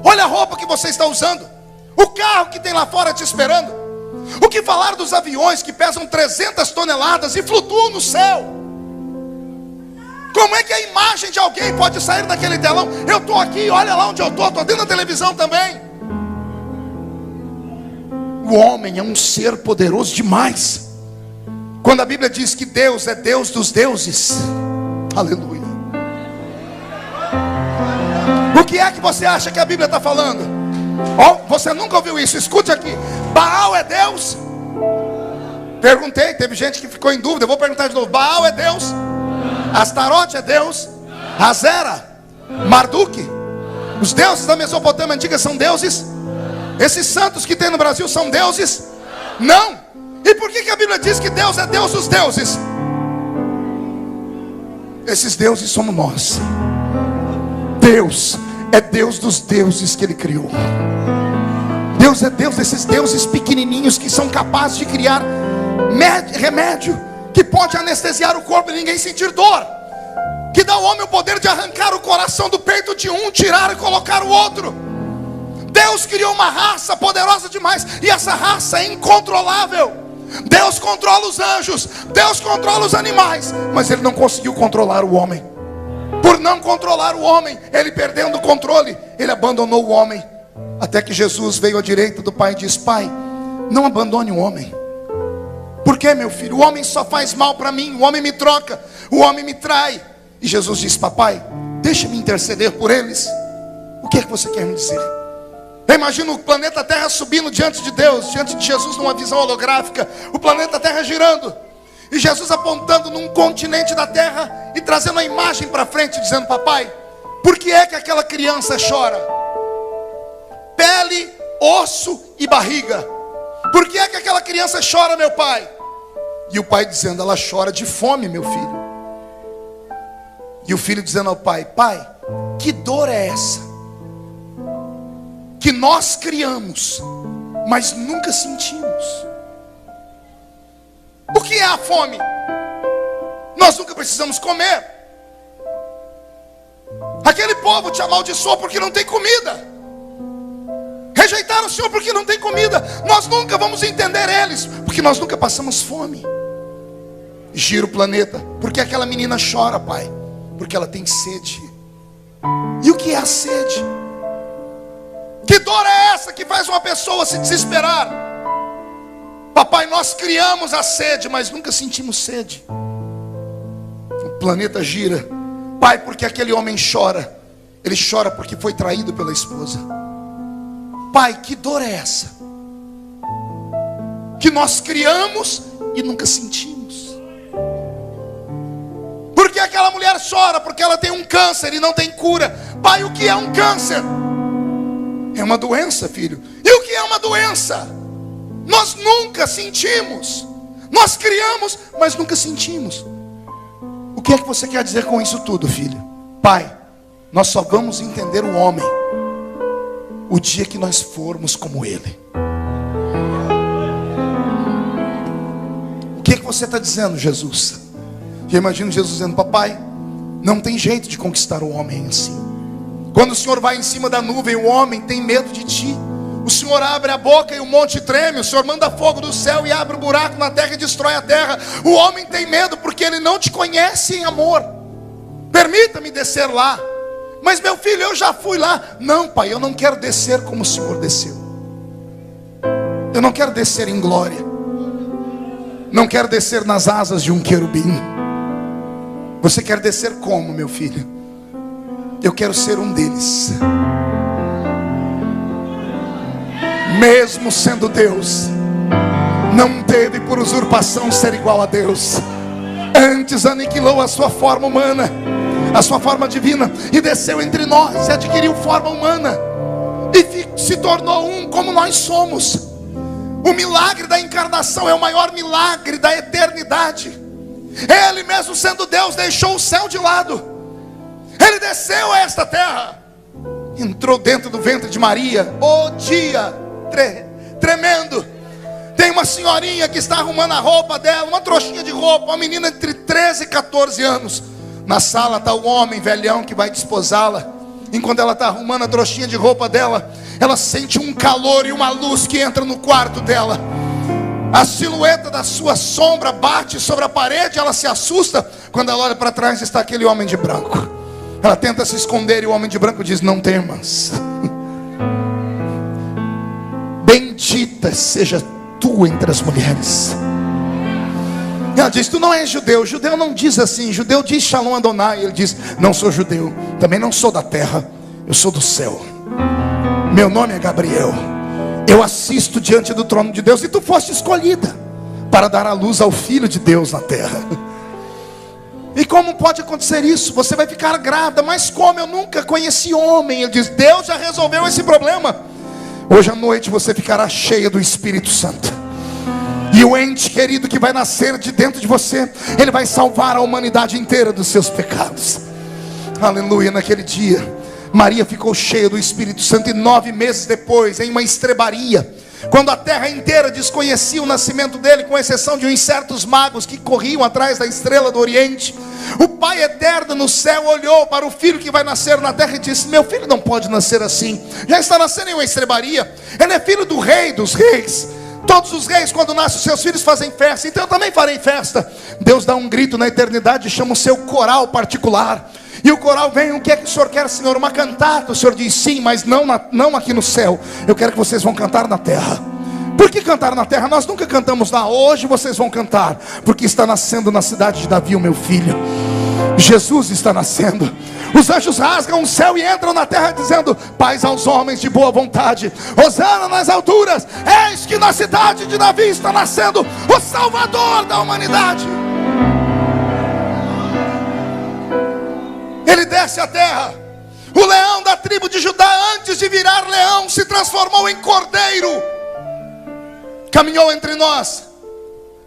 Olha a roupa que você está usando, o carro que tem lá fora te esperando. O que falar dos aviões que pesam 300 toneladas e flutuam no céu? Como é que a imagem de alguém pode sair daquele telão? Eu estou aqui, olha lá onde eu estou dentro da televisão também. O homem é um ser poderoso demais. Quando a Bíblia diz que Deus é Deus dos deuses, aleluia. O que é que você acha que a Bíblia está falando? Oh, você nunca ouviu isso? Escute aqui. Baal é Deus? Perguntei, teve gente que ficou em dúvida. Eu vou perguntar de novo. Baal é Deus? Astarote é Deus? Azera? Marduk? Os deuses da Mesopotâmia antiga são deuses? Esses santos que tem no Brasil são deuses? Não. E por que a Bíblia diz que Deus é Deus dos deuses? Esses deuses somos nós. Deus é Deus dos deuses que Ele criou. Deus é Deus desses deuses pequenininhos que são capazes de criar remédio que pode anestesiar o corpo e ninguém sentir dor, que dá ao homem o poder de arrancar o coração do peito de um, tirar e colocar o outro. Deus criou uma raça poderosa demais, e essa raça é incontrolável. Deus controla os anjos, Deus controla os animais, mas Ele não conseguiu controlar o homem. Por não controlar o homem, Ele perdendo o controle, Ele abandonou o homem. Até que Jesus veio à direita do Pai e disse: Pai, não abandone o homem. Por que, meu filho? O homem só faz mal para mim, o homem me troca, o homem me trai. E Jesus disse: Papai, deixa-me interceder por eles. O que é que você quer me dizer? Eu imagino o planeta Terra subindo diante de Deus, diante de Jesus, numa visão holográfica. O planeta Terra girando, e Jesus apontando num continente da Terra e trazendo a imagem para frente, dizendo: Papai, por que é que aquela criança chora? Pele, osso e barriga. Por que é que aquela criança chora, meu pai? E o pai dizendo: ela chora de fome, meu filho. E o filho dizendo ao pai: Pai, que dor é essa que nós criamos, mas nunca sentimos? O que é a fome? Nós nunca precisamos comer. Aquele povo te amaldiçoou porque não tem comida. Rejeitaram o Senhor porque não tem comida. Nós nunca vamos entender eles, porque nós nunca passamos fome. Gira o planeta. Por que aquela menina chora, pai? Porque ela tem sede. E o que é a sede? Que dor é essa que faz uma pessoa se desesperar? Papai, nós criamos a sede, mas nunca sentimos sede. O planeta gira. Pai, porque aquele homem chora? Ele chora porque foi traído pela esposa. Pai, que dor é essa que nós criamos e nunca sentimos? Porque aquela mulher chora porque ela tem um câncer e não tem cura. Pai, o que é um câncer? É uma doença, filho. E o que é uma doença? Nós nunca sentimos. Nós criamos, mas nunca sentimos. O que é que você quer dizer com isso tudo, filho? Pai, nós só vamos entender o homem o dia que nós formos como ele. O que é que você está dizendo, Jesus? Eu imagino Jesus dizendo: Papai, não tem jeito de conquistar o homem assim. Quando o Senhor vai em cima da nuvem, o homem tem medo de ti. O Senhor abre a boca e o monte treme. O Senhor manda fogo do céu e abre um buraco na terra e destrói a terra. O homem tem medo porque ele não te conhece em amor. Permita-me descer lá. Mas meu filho, eu já fui lá. Não, pai, eu não quero descer como o Senhor desceu. Eu não quero descer em glória. Não quero descer nas asas de um querubim. Você quer descer como, meu filho? Eu quero ser um deles. Mesmo sendo Deus, não teve por usurpação ser igual a Deus. Antes aniquilou a sua forma humana, a sua forma divina, e desceu entre nós e adquiriu forma humana, e se tornou um como nós somos. O milagre da encarnação é o maior milagre da eternidade. Ele mesmo sendo Deus deixou o céu de lado. Ele desceu a esta terra, entrou dentro do ventre de Maria. O dia tremendo. Tem uma senhorinha que está arrumando a roupa dela, uma trouxinha de roupa, uma menina entre 13 e 14 anos. Na sala está o homem velhão que vai desposá-la. Enquanto ela está arrumando a trouxinha de roupa dela, ela sente um calor e uma luz que entra no quarto dela. A silhueta da sua sombra bate sobre a parede. Ela se assusta. Quando ela olha para trás, está aquele homem de branco. Ela tenta se esconder e o homem de branco diz: não temas. Bendita seja tu entre as mulheres. Ela diz: tu não és judeu. Judeu não diz assim. Judeu diz Shalom Adonai. Ele diz: não sou judeu, também não sou da terra, eu sou do céu. Meu nome é Gabriel. Eu assisto diante do trono de Deus. E tu foste escolhida para dar a luz ao Filho de Deus na terra. E como pode acontecer isso? Você vai ficar grávida. Mas como? Eu nunca conheci homem. Ele diz: Deus já resolveu esse problema. Hoje à noite você ficará cheia do Espírito Santo. E o ente querido que vai nascer de dentro de você, ele vai salvar a humanidade inteira dos seus pecados. Aleluia. Naquele dia Maria ficou cheia do Espírito Santo. E 9 meses depois, em uma estrebaria, quando a terra inteira desconhecia o nascimento dele, com exceção de uns certos magos que corriam atrás da estrela do Oriente, o Pai eterno no céu olhou para o filho que vai nascer na terra e disse: meu filho não pode nascer assim. Já está nascendo em uma estrebaria. Ele é filho do rei dos reis. Todos os reis, quando nascem os seus filhos, fazem festa. Então eu também farei festa. Deus dá um grito na eternidade e chama o seu coral particular. E o coral vem: o que é que o senhor quer, Senhor? Uma cantata. O Senhor diz: sim, mas não aqui no céu. Eu quero que vocês vão cantar na terra. Por que cantar na terra? Nós nunca cantamos lá. Hoje vocês vão cantar, porque está nascendo na cidade de Davi o meu filho. Jesus está nascendo. Os anjos rasgam o céu e entram na terra dizendo: paz aos homens de boa vontade, hosana nas alturas. Eis que na cidade de Davi está nascendo o Salvador da humanidade. Ele desce à terra. O leão da tribo de Judá, antes de virar leão, se transformou em cordeiro. Caminhou entre nós,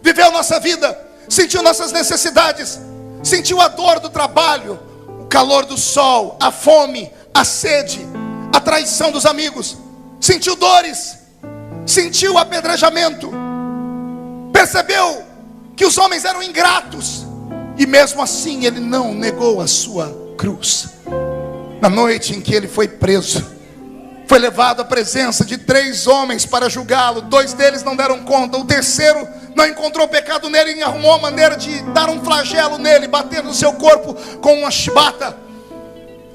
viveu nossa vida, sentiu nossas necessidades, sentiu a dor do trabalho, o calor do sol, a fome, a sede, a traição dos amigos. Sentiu dores, sentiu apedrejamento, percebeu que os homens eram ingratos, e mesmo assim ele não negou a sua cruz. Na noite em que ele foi preso, foi levado à presença de 3 homens para julgá-lo. 2 deles não deram conta. O terceiro não encontrou pecado nele e arrumou a maneira de dar um flagelo nele, bater no seu corpo com uma chibata.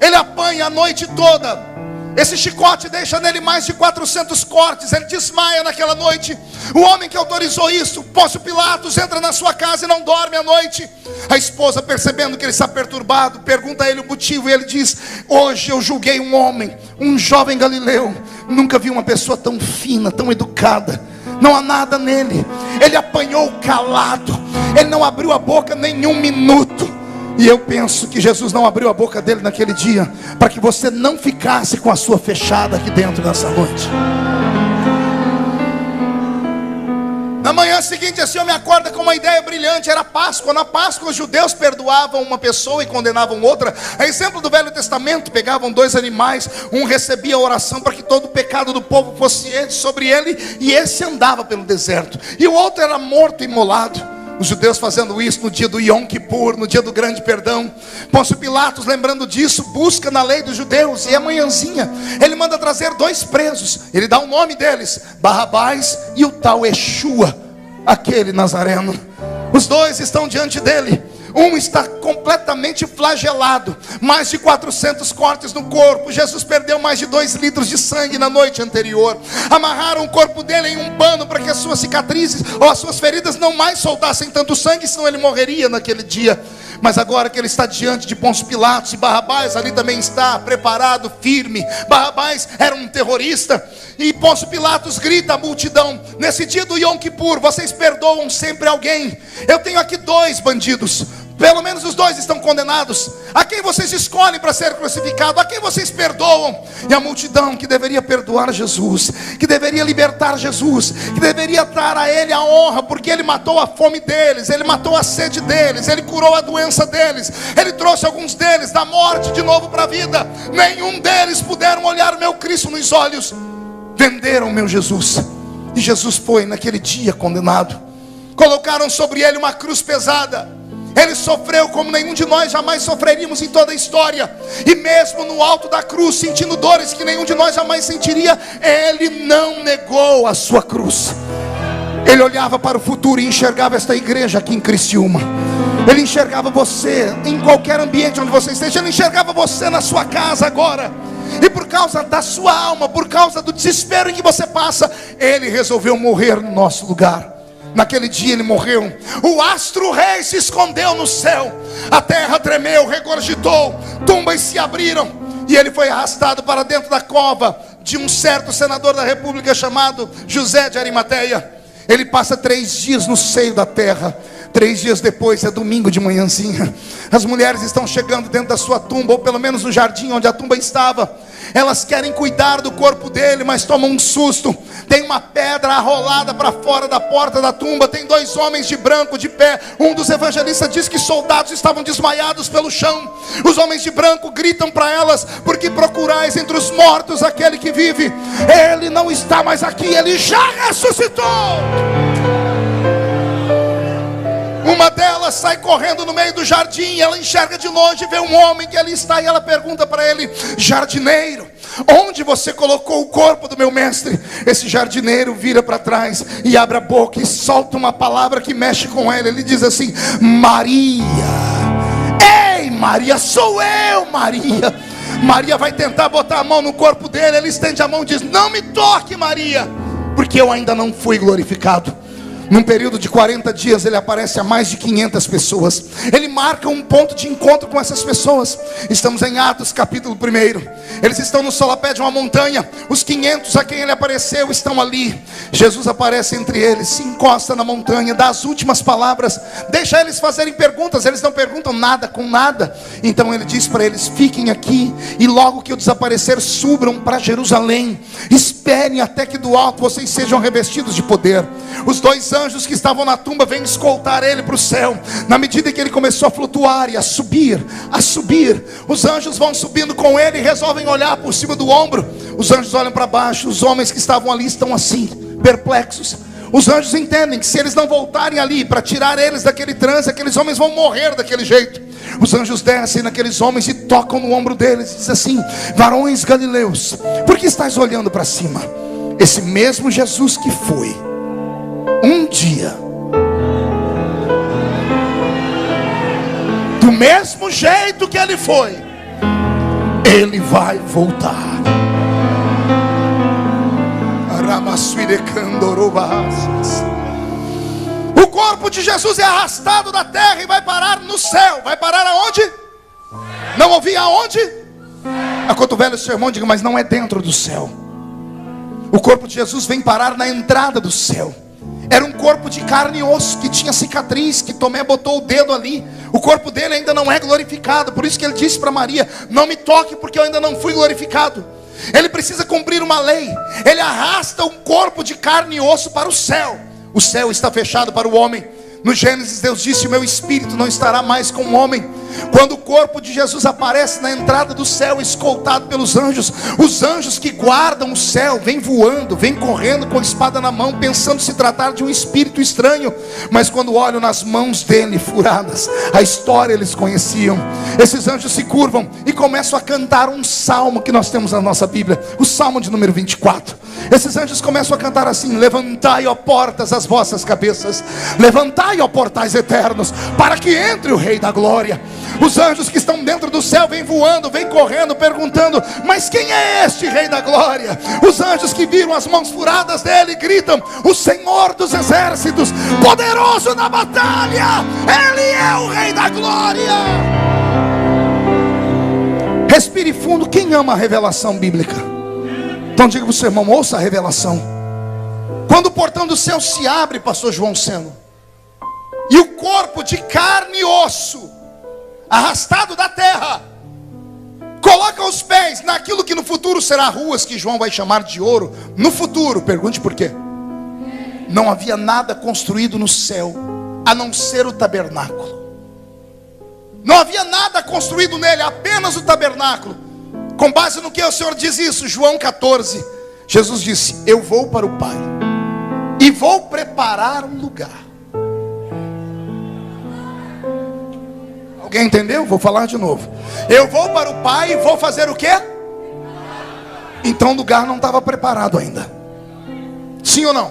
Ele apanha a noite toda. Esse chicote deixa nele mais de 400 cortes. Ele desmaia naquela noite. O homem que autorizou isso, Pôncio Pilatos, entra na sua casa e não dorme à noite. A esposa, percebendo que ele está perturbado, pergunta a ele o motivo. E ele diz: hoje eu julguei um homem, um jovem galileu. Nunca vi uma pessoa tão fina, tão educada. Não há nada nele. Ele apanhou calado. Ele não abriu a boca nem um minuto. E eu penso que Jesus não abriu a boca dele naquele dia para que você não ficasse com a sua fechada aqui dentro nessa noite. Na manhã seguinte, esse homem acorda com uma ideia brilhante. Era Páscoa. Na Páscoa os judeus perdoavam uma pessoa e condenavam outra. A exemplo do Velho Testamento, pegavam 2 animais. Um recebia a oração para que todo o pecado do povo fosse sobre ele, e esse andava pelo deserto. E o outro era morto e imolado. Os judeus fazendo isso no dia do Yom Kippur, no dia do grande perdão. Pôncio Pilatos, lembrando disso, busca na lei dos judeus. E amanhãzinha ele manda trazer 2 presos. Ele dá o nome deles: Barrabás e o tal Yeshua, aquele nazareno. Os 2 estão diante dele. Um está completamente flagelado, mais de 400 cortes no corpo. Jesus perdeu mais de 2 litros de sangue na noite anterior. Amarraram o corpo dele em um pano para que as suas cicatrizes ou as suas feridas não mais soltassem tanto sangue, senão ele morreria naquele dia. Mas agora que ele está diante de Pôncio Pilatos, e Barrabás ali também está preparado, firme. Barrabás era um terrorista. E Pôncio Pilatos grita à multidão: nesse dia do Yom Kippur, vocês perdoam sempre alguém? Eu tenho aqui 2 bandidos. Pelo menos os 2 estão condenados. A quem vocês escolhem para ser crucificado? A quem vocês perdoam? E a multidão que deveria perdoar Jesus, que deveria libertar Jesus, que deveria dar a ele a honra, porque ele matou a fome deles, ele matou a sede deles, ele curou a doença deles, ele trouxe alguns deles da morte de novo para a vida. Nenhum deles puderam olhar o meu Cristo nos olhos. Venderam o meu Jesus. E Jesus foi naquele dia condenado. Colocaram sobre ele uma cruz pesada. Ele sofreu como nenhum de nós jamais sofreríamos em toda a história. E mesmo no alto da cruz, sentindo dores que nenhum de nós jamais sentiria, ele não negou a sua cruz. Ele olhava para o futuro e enxergava esta igreja aqui em Criciúma. Ele enxergava você em qualquer ambiente onde você esteja. Ele enxergava você na sua casa agora. E por causa da sua alma, por causa do desespero em que você passa, ele resolveu morrer no nosso lugar. Naquele dia ele morreu. O astro-rei se escondeu no céu. A terra tremeu, regurgitou, tumbas se abriram, e ele foi arrastado para dentro da cova de um certo senador da república chamado José de Arimateia. Ele passa 3 dias no seio da terra. 3 dias depois, é domingo de manhãzinha, as mulheres estão chegando dentro da sua tumba, ou pelo menos no jardim onde a tumba estava. Elas querem cuidar do corpo dele, mas tomam um susto. Tem uma pedra arrolada para fora da porta da tumba. Tem 2 homens de branco de pé. Um dos evangelistas diz que soldados estavam desmaiados pelo chão. Os homens de branco gritam para elas: porque procurais entre os mortos aquele que vive? Ele não está mais aqui, ele já ressuscitou. Uma delas sai correndo no meio do jardim. Ela enxerga de longe, vê um homem que ali está, e ela pergunta para ele: jardineiro, onde você colocou o corpo do meu mestre? Esse jardineiro vira para trás e abre a boca e solta uma palavra que mexe com ele. Ele diz assim: Maria. Ei, Maria, sou eu, Maria. Maria vai tentar botar a mão no corpo dele. Ele estende a mão e diz: não me toque, Maria, porque eu ainda não fui glorificado. Num período de 40 dias ele aparece a mais de 500 pessoas. Ele marca um ponto de encontro com essas pessoas. Estamos em Atos capítulo 1. Eles estão no solapé de uma montanha. Os 500 a quem ele apareceu estão ali. Jesus aparece entre eles, se encosta na montanha, dá as últimas palavras, deixa eles fazerem perguntas. Eles não perguntam nada com nada. Então ele diz para eles: fiquem aqui, e logo que eu desaparecer, subam para Jerusalém. Esperem até que do alto vocês sejam revestidos de poder. Os 2 anjos que estavam na tumba vêm escoltar ele para o céu. Na medida em que ele começou a flutuar e a subir, os anjos vão subindo com ele e resolvem olhar por cima do ombro. Os anjos olham para baixo. Os homens que estavam ali estão assim, perplexos. Os anjos entendem que se eles não voltarem ali para tirar eles daquele transe, aqueles homens vão morrer daquele jeito. Os anjos descem naqueles homens e tocam no ombro deles e dizem assim: varões galileus, por que estáis olhando para cima? Esse mesmo Jesus que foi um dia, do mesmo jeito que ele foi, ele vai voltar. O corpo de Jesus é arrastado da terra e vai parar no céu. Vai parar aonde? Não ouvi aonde? Acotovela o sermão, diga: mas não é dentro do céu. O corpo de Jesus vem parar na entrada do céu. Era um corpo de carne e osso, que tinha cicatriz, que Tomé botou o dedo ali. O corpo dele ainda não é glorificado. Por isso que ele disse para Maria: não me toque, porque eu ainda não fui glorificado. Ele precisa cumprir uma lei. Ele arrasta um corpo de carne e osso para o céu. O céu está fechado para o homem. No Gênesis, Deus disse: o meu espírito não estará mais com o homem. Quando o corpo de Jesus aparece na entrada do céu, escoltado pelos anjos, os anjos que guardam o céu vêm voando, vêm correndo com a espada na mão, pensando se tratar de um espírito estranho. Mas quando olham nas mãos dele furadas, a história eles conheciam. Esses anjos se curvam e começam a cantar um salmo que nós temos na nossa Bíblia, o salmo de número 24. Esses anjos começam a cantar assim: levantai, ó portas, as vossas cabeças, levantai, ó portais eternos, para que entre o Rei da Glória. Os anjos que estão dentro do céu vêm voando, vêm correndo, perguntando: mas quem é este Rei da Glória? Os anjos que viram as mãos furadas dele gritam: o Senhor dos exércitos, poderoso na batalha, ele é o Rei da Glória. Respire fundo. Quem ama a revelação bíblica? Então diga para o seu irmão: ouça a revelação. Quando o portão do céu se abre, pastor João Seno, e o corpo de carne e osso, arrastado da terra, coloca os pés naquilo que no futuro será ruas, que João vai chamar de ouro. No futuro, pergunte por quê. Não havia nada construído no céu, a não ser o tabernáculo. Não havia nada construído nele, apenas o tabernáculo. Com base no que o Senhor diz isso? João 14, Jesus disse: eu vou para o Pai. e vou preparar um lugar. Alguém entendeu? Vou falar de novo. Eu vou para o Pai e vou fazer o quê? Então o lugar não estava preparado ainda. Sim ou não?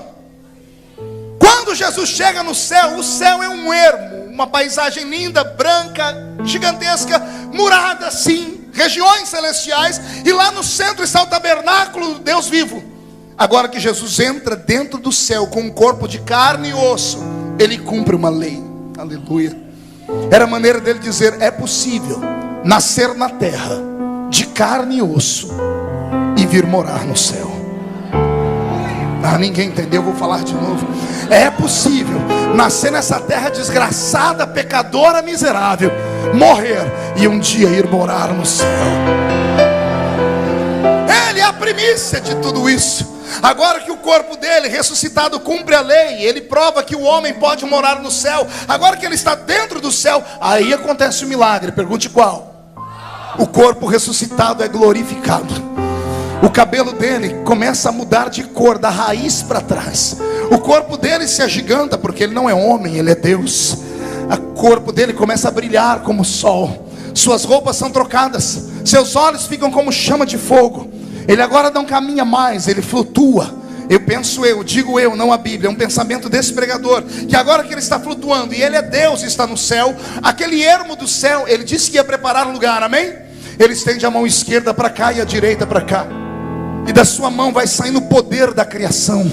Quando Jesus chega no céu, o céu é um ermo, uma paisagem linda, branca, gigantesca, murada assim, regiões celestiais, e lá no centro está o tabernáculo do Deus vivo. Agora que Jesus entra dentro do céu com um corpo de carne e osso, ele cumpre uma lei. Aleluia. Era a maneira dele dizer: é possível nascer na terra de carne e osso e vir morar no céu. Ah, ninguém entendeu, vou falar de novo. É possível nascer nessa terra desgraçada, pecadora, miserável, morrer e um dia ir morar no céu. Ele é a primícia de tudo isso. Agora que o corpo dele ressuscitado cumpre a lei, ele prova que o homem pode morar no céu. Agora que ele está dentro do céu, aí acontece o milagre. Pergunte qual? O corpo ressuscitado é glorificado. O cabelo dele começa a mudar de cor, da raiz para trás. O corpo dele se agiganta, porque ele não é homem, ele é Deus. O corpo dele começa a brilhar como o sol. Suas roupas são trocadas, seus olhos ficam como chama de fogo. Ele agora não caminha mais, ele flutua. Digo eu, não a Bíblia, é um pensamento desse pregador, que agora que ele está flutuando, e ele é Deus, está no céu, aquele ermo do céu, ele disse que ia preparar um lugar, amém? Ele estende a mão esquerda para cá e a direita para cá, e da sua mão vai saindo o poder da criação,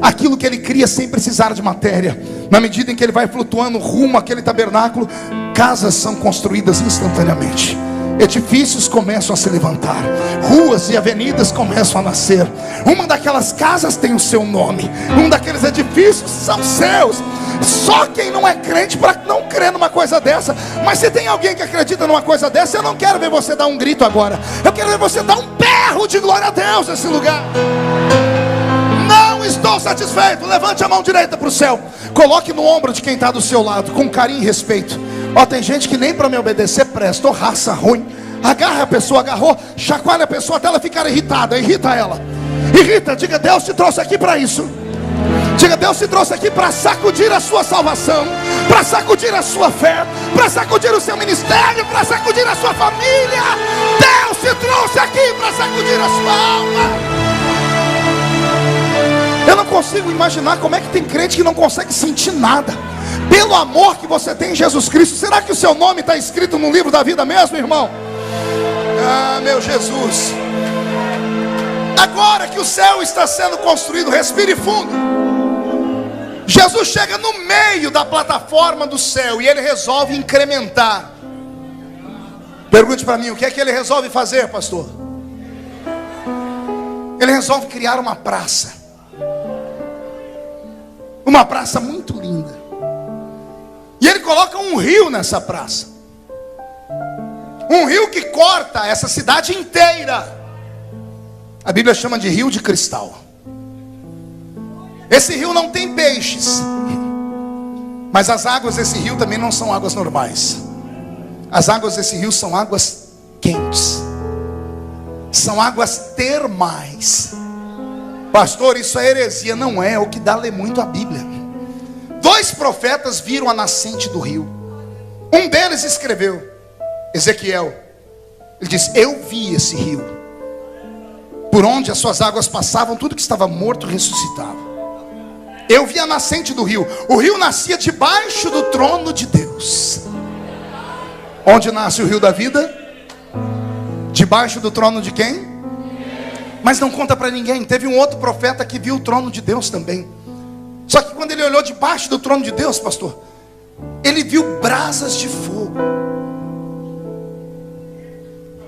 aquilo que ele cria sem precisar de matéria. Na medida em que ele vai flutuando rumo àquele tabernáculo, casas são construídas instantaneamente, edifícios começam a se levantar, ruas e avenidas começam a nascer. Uma daquelas casas tem o seu nome, um daqueles edifícios são seus. Só quem não é crente para não crer numa coisa dessa. Mas se tem alguém que acredita numa coisa dessa, eu não quero ver você dar um grito agora, eu quero ver você dar um berro de glória a Deus nesse lugar. Não estou satisfeito. Levante a mão direita para o céu, coloque no ombro de quem está do seu lado, com carinho e respeito. Ó, tem gente que nem para me obedecer presta, raça ruim. Agarra a pessoa, agarrou, chacoalha a pessoa até ela ficar irritada, irrita ela. Irrita, diga: Deus te trouxe aqui para isso. Diga: Deus te trouxe aqui para sacudir a sua salvação, para sacudir a sua fé, para sacudir o seu ministério, para sacudir a sua família. Deus te trouxe aqui para sacudir a sua alma. Eu não consigo imaginar como é que tem crente que não consegue sentir nada. Pelo amor que você tem em Jesus Cristo, será que o seu nome está escrito no livro da vida mesmo, irmão? Ah, meu Jesus. Agora que o céu está sendo construído, respire fundo. Jesus chega no meio da plataforma do céu e ele resolve incrementar. Pergunte para mim, o que é que ele resolve fazer, pastor? Ele resolve criar uma praça. Uma praça muito linda. E ele coloca um rio nessa praça. Um rio que corta essa cidade inteira. A Bíblia chama de rio de cristal. Esse rio não tem peixes, mas as águas desse rio também não são águas normais. As águas desse rio são águas quentes. São águas termais. Pastor, isso é heresia. Não é, o que dá a ler muito a Bíblia. 2 profetas viram a nascente do rio. Um deles escreveu, Ezequiel. Ele diz: eu vi esse rio, por onde as suas águas passavam, tudo que estava morto ressuscitava. Eu vi a nascente do rio. O rio nascia debaixo do trono de Deus. Onde nasce o rio da vida? Debaixo do trono de quem? Mas não conta para ninguém. Teve um outro profeta que viu o trono de Deus também. Só que quando ele olhou debaixo do trono de Deus, pastor, ele viu brasas de fogo.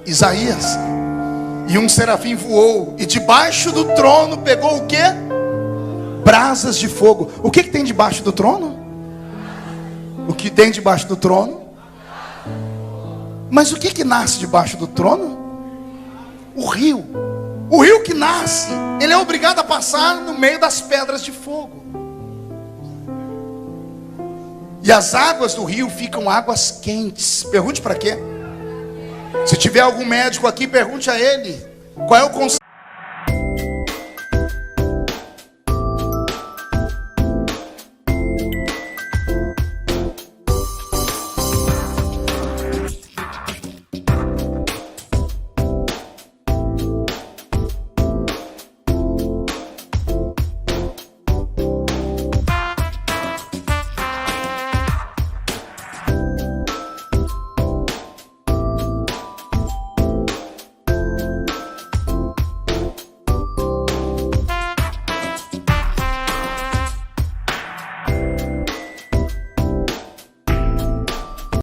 Isaías. E um serafim voou, e debaixo do trono pegou o quê? Brasas de fogo. O que tem debaixo do trono? O que tem debaixo do trono? Mas o que nasce debaixo do trono? O rio. O rio que nasce, ele é obrigado a passar no meio das pedras de fogo. E as águas do rio ficam águas quentes. Pergunte para quê? Se tiver algum médico aqui, pergunte a ele qual é o conceito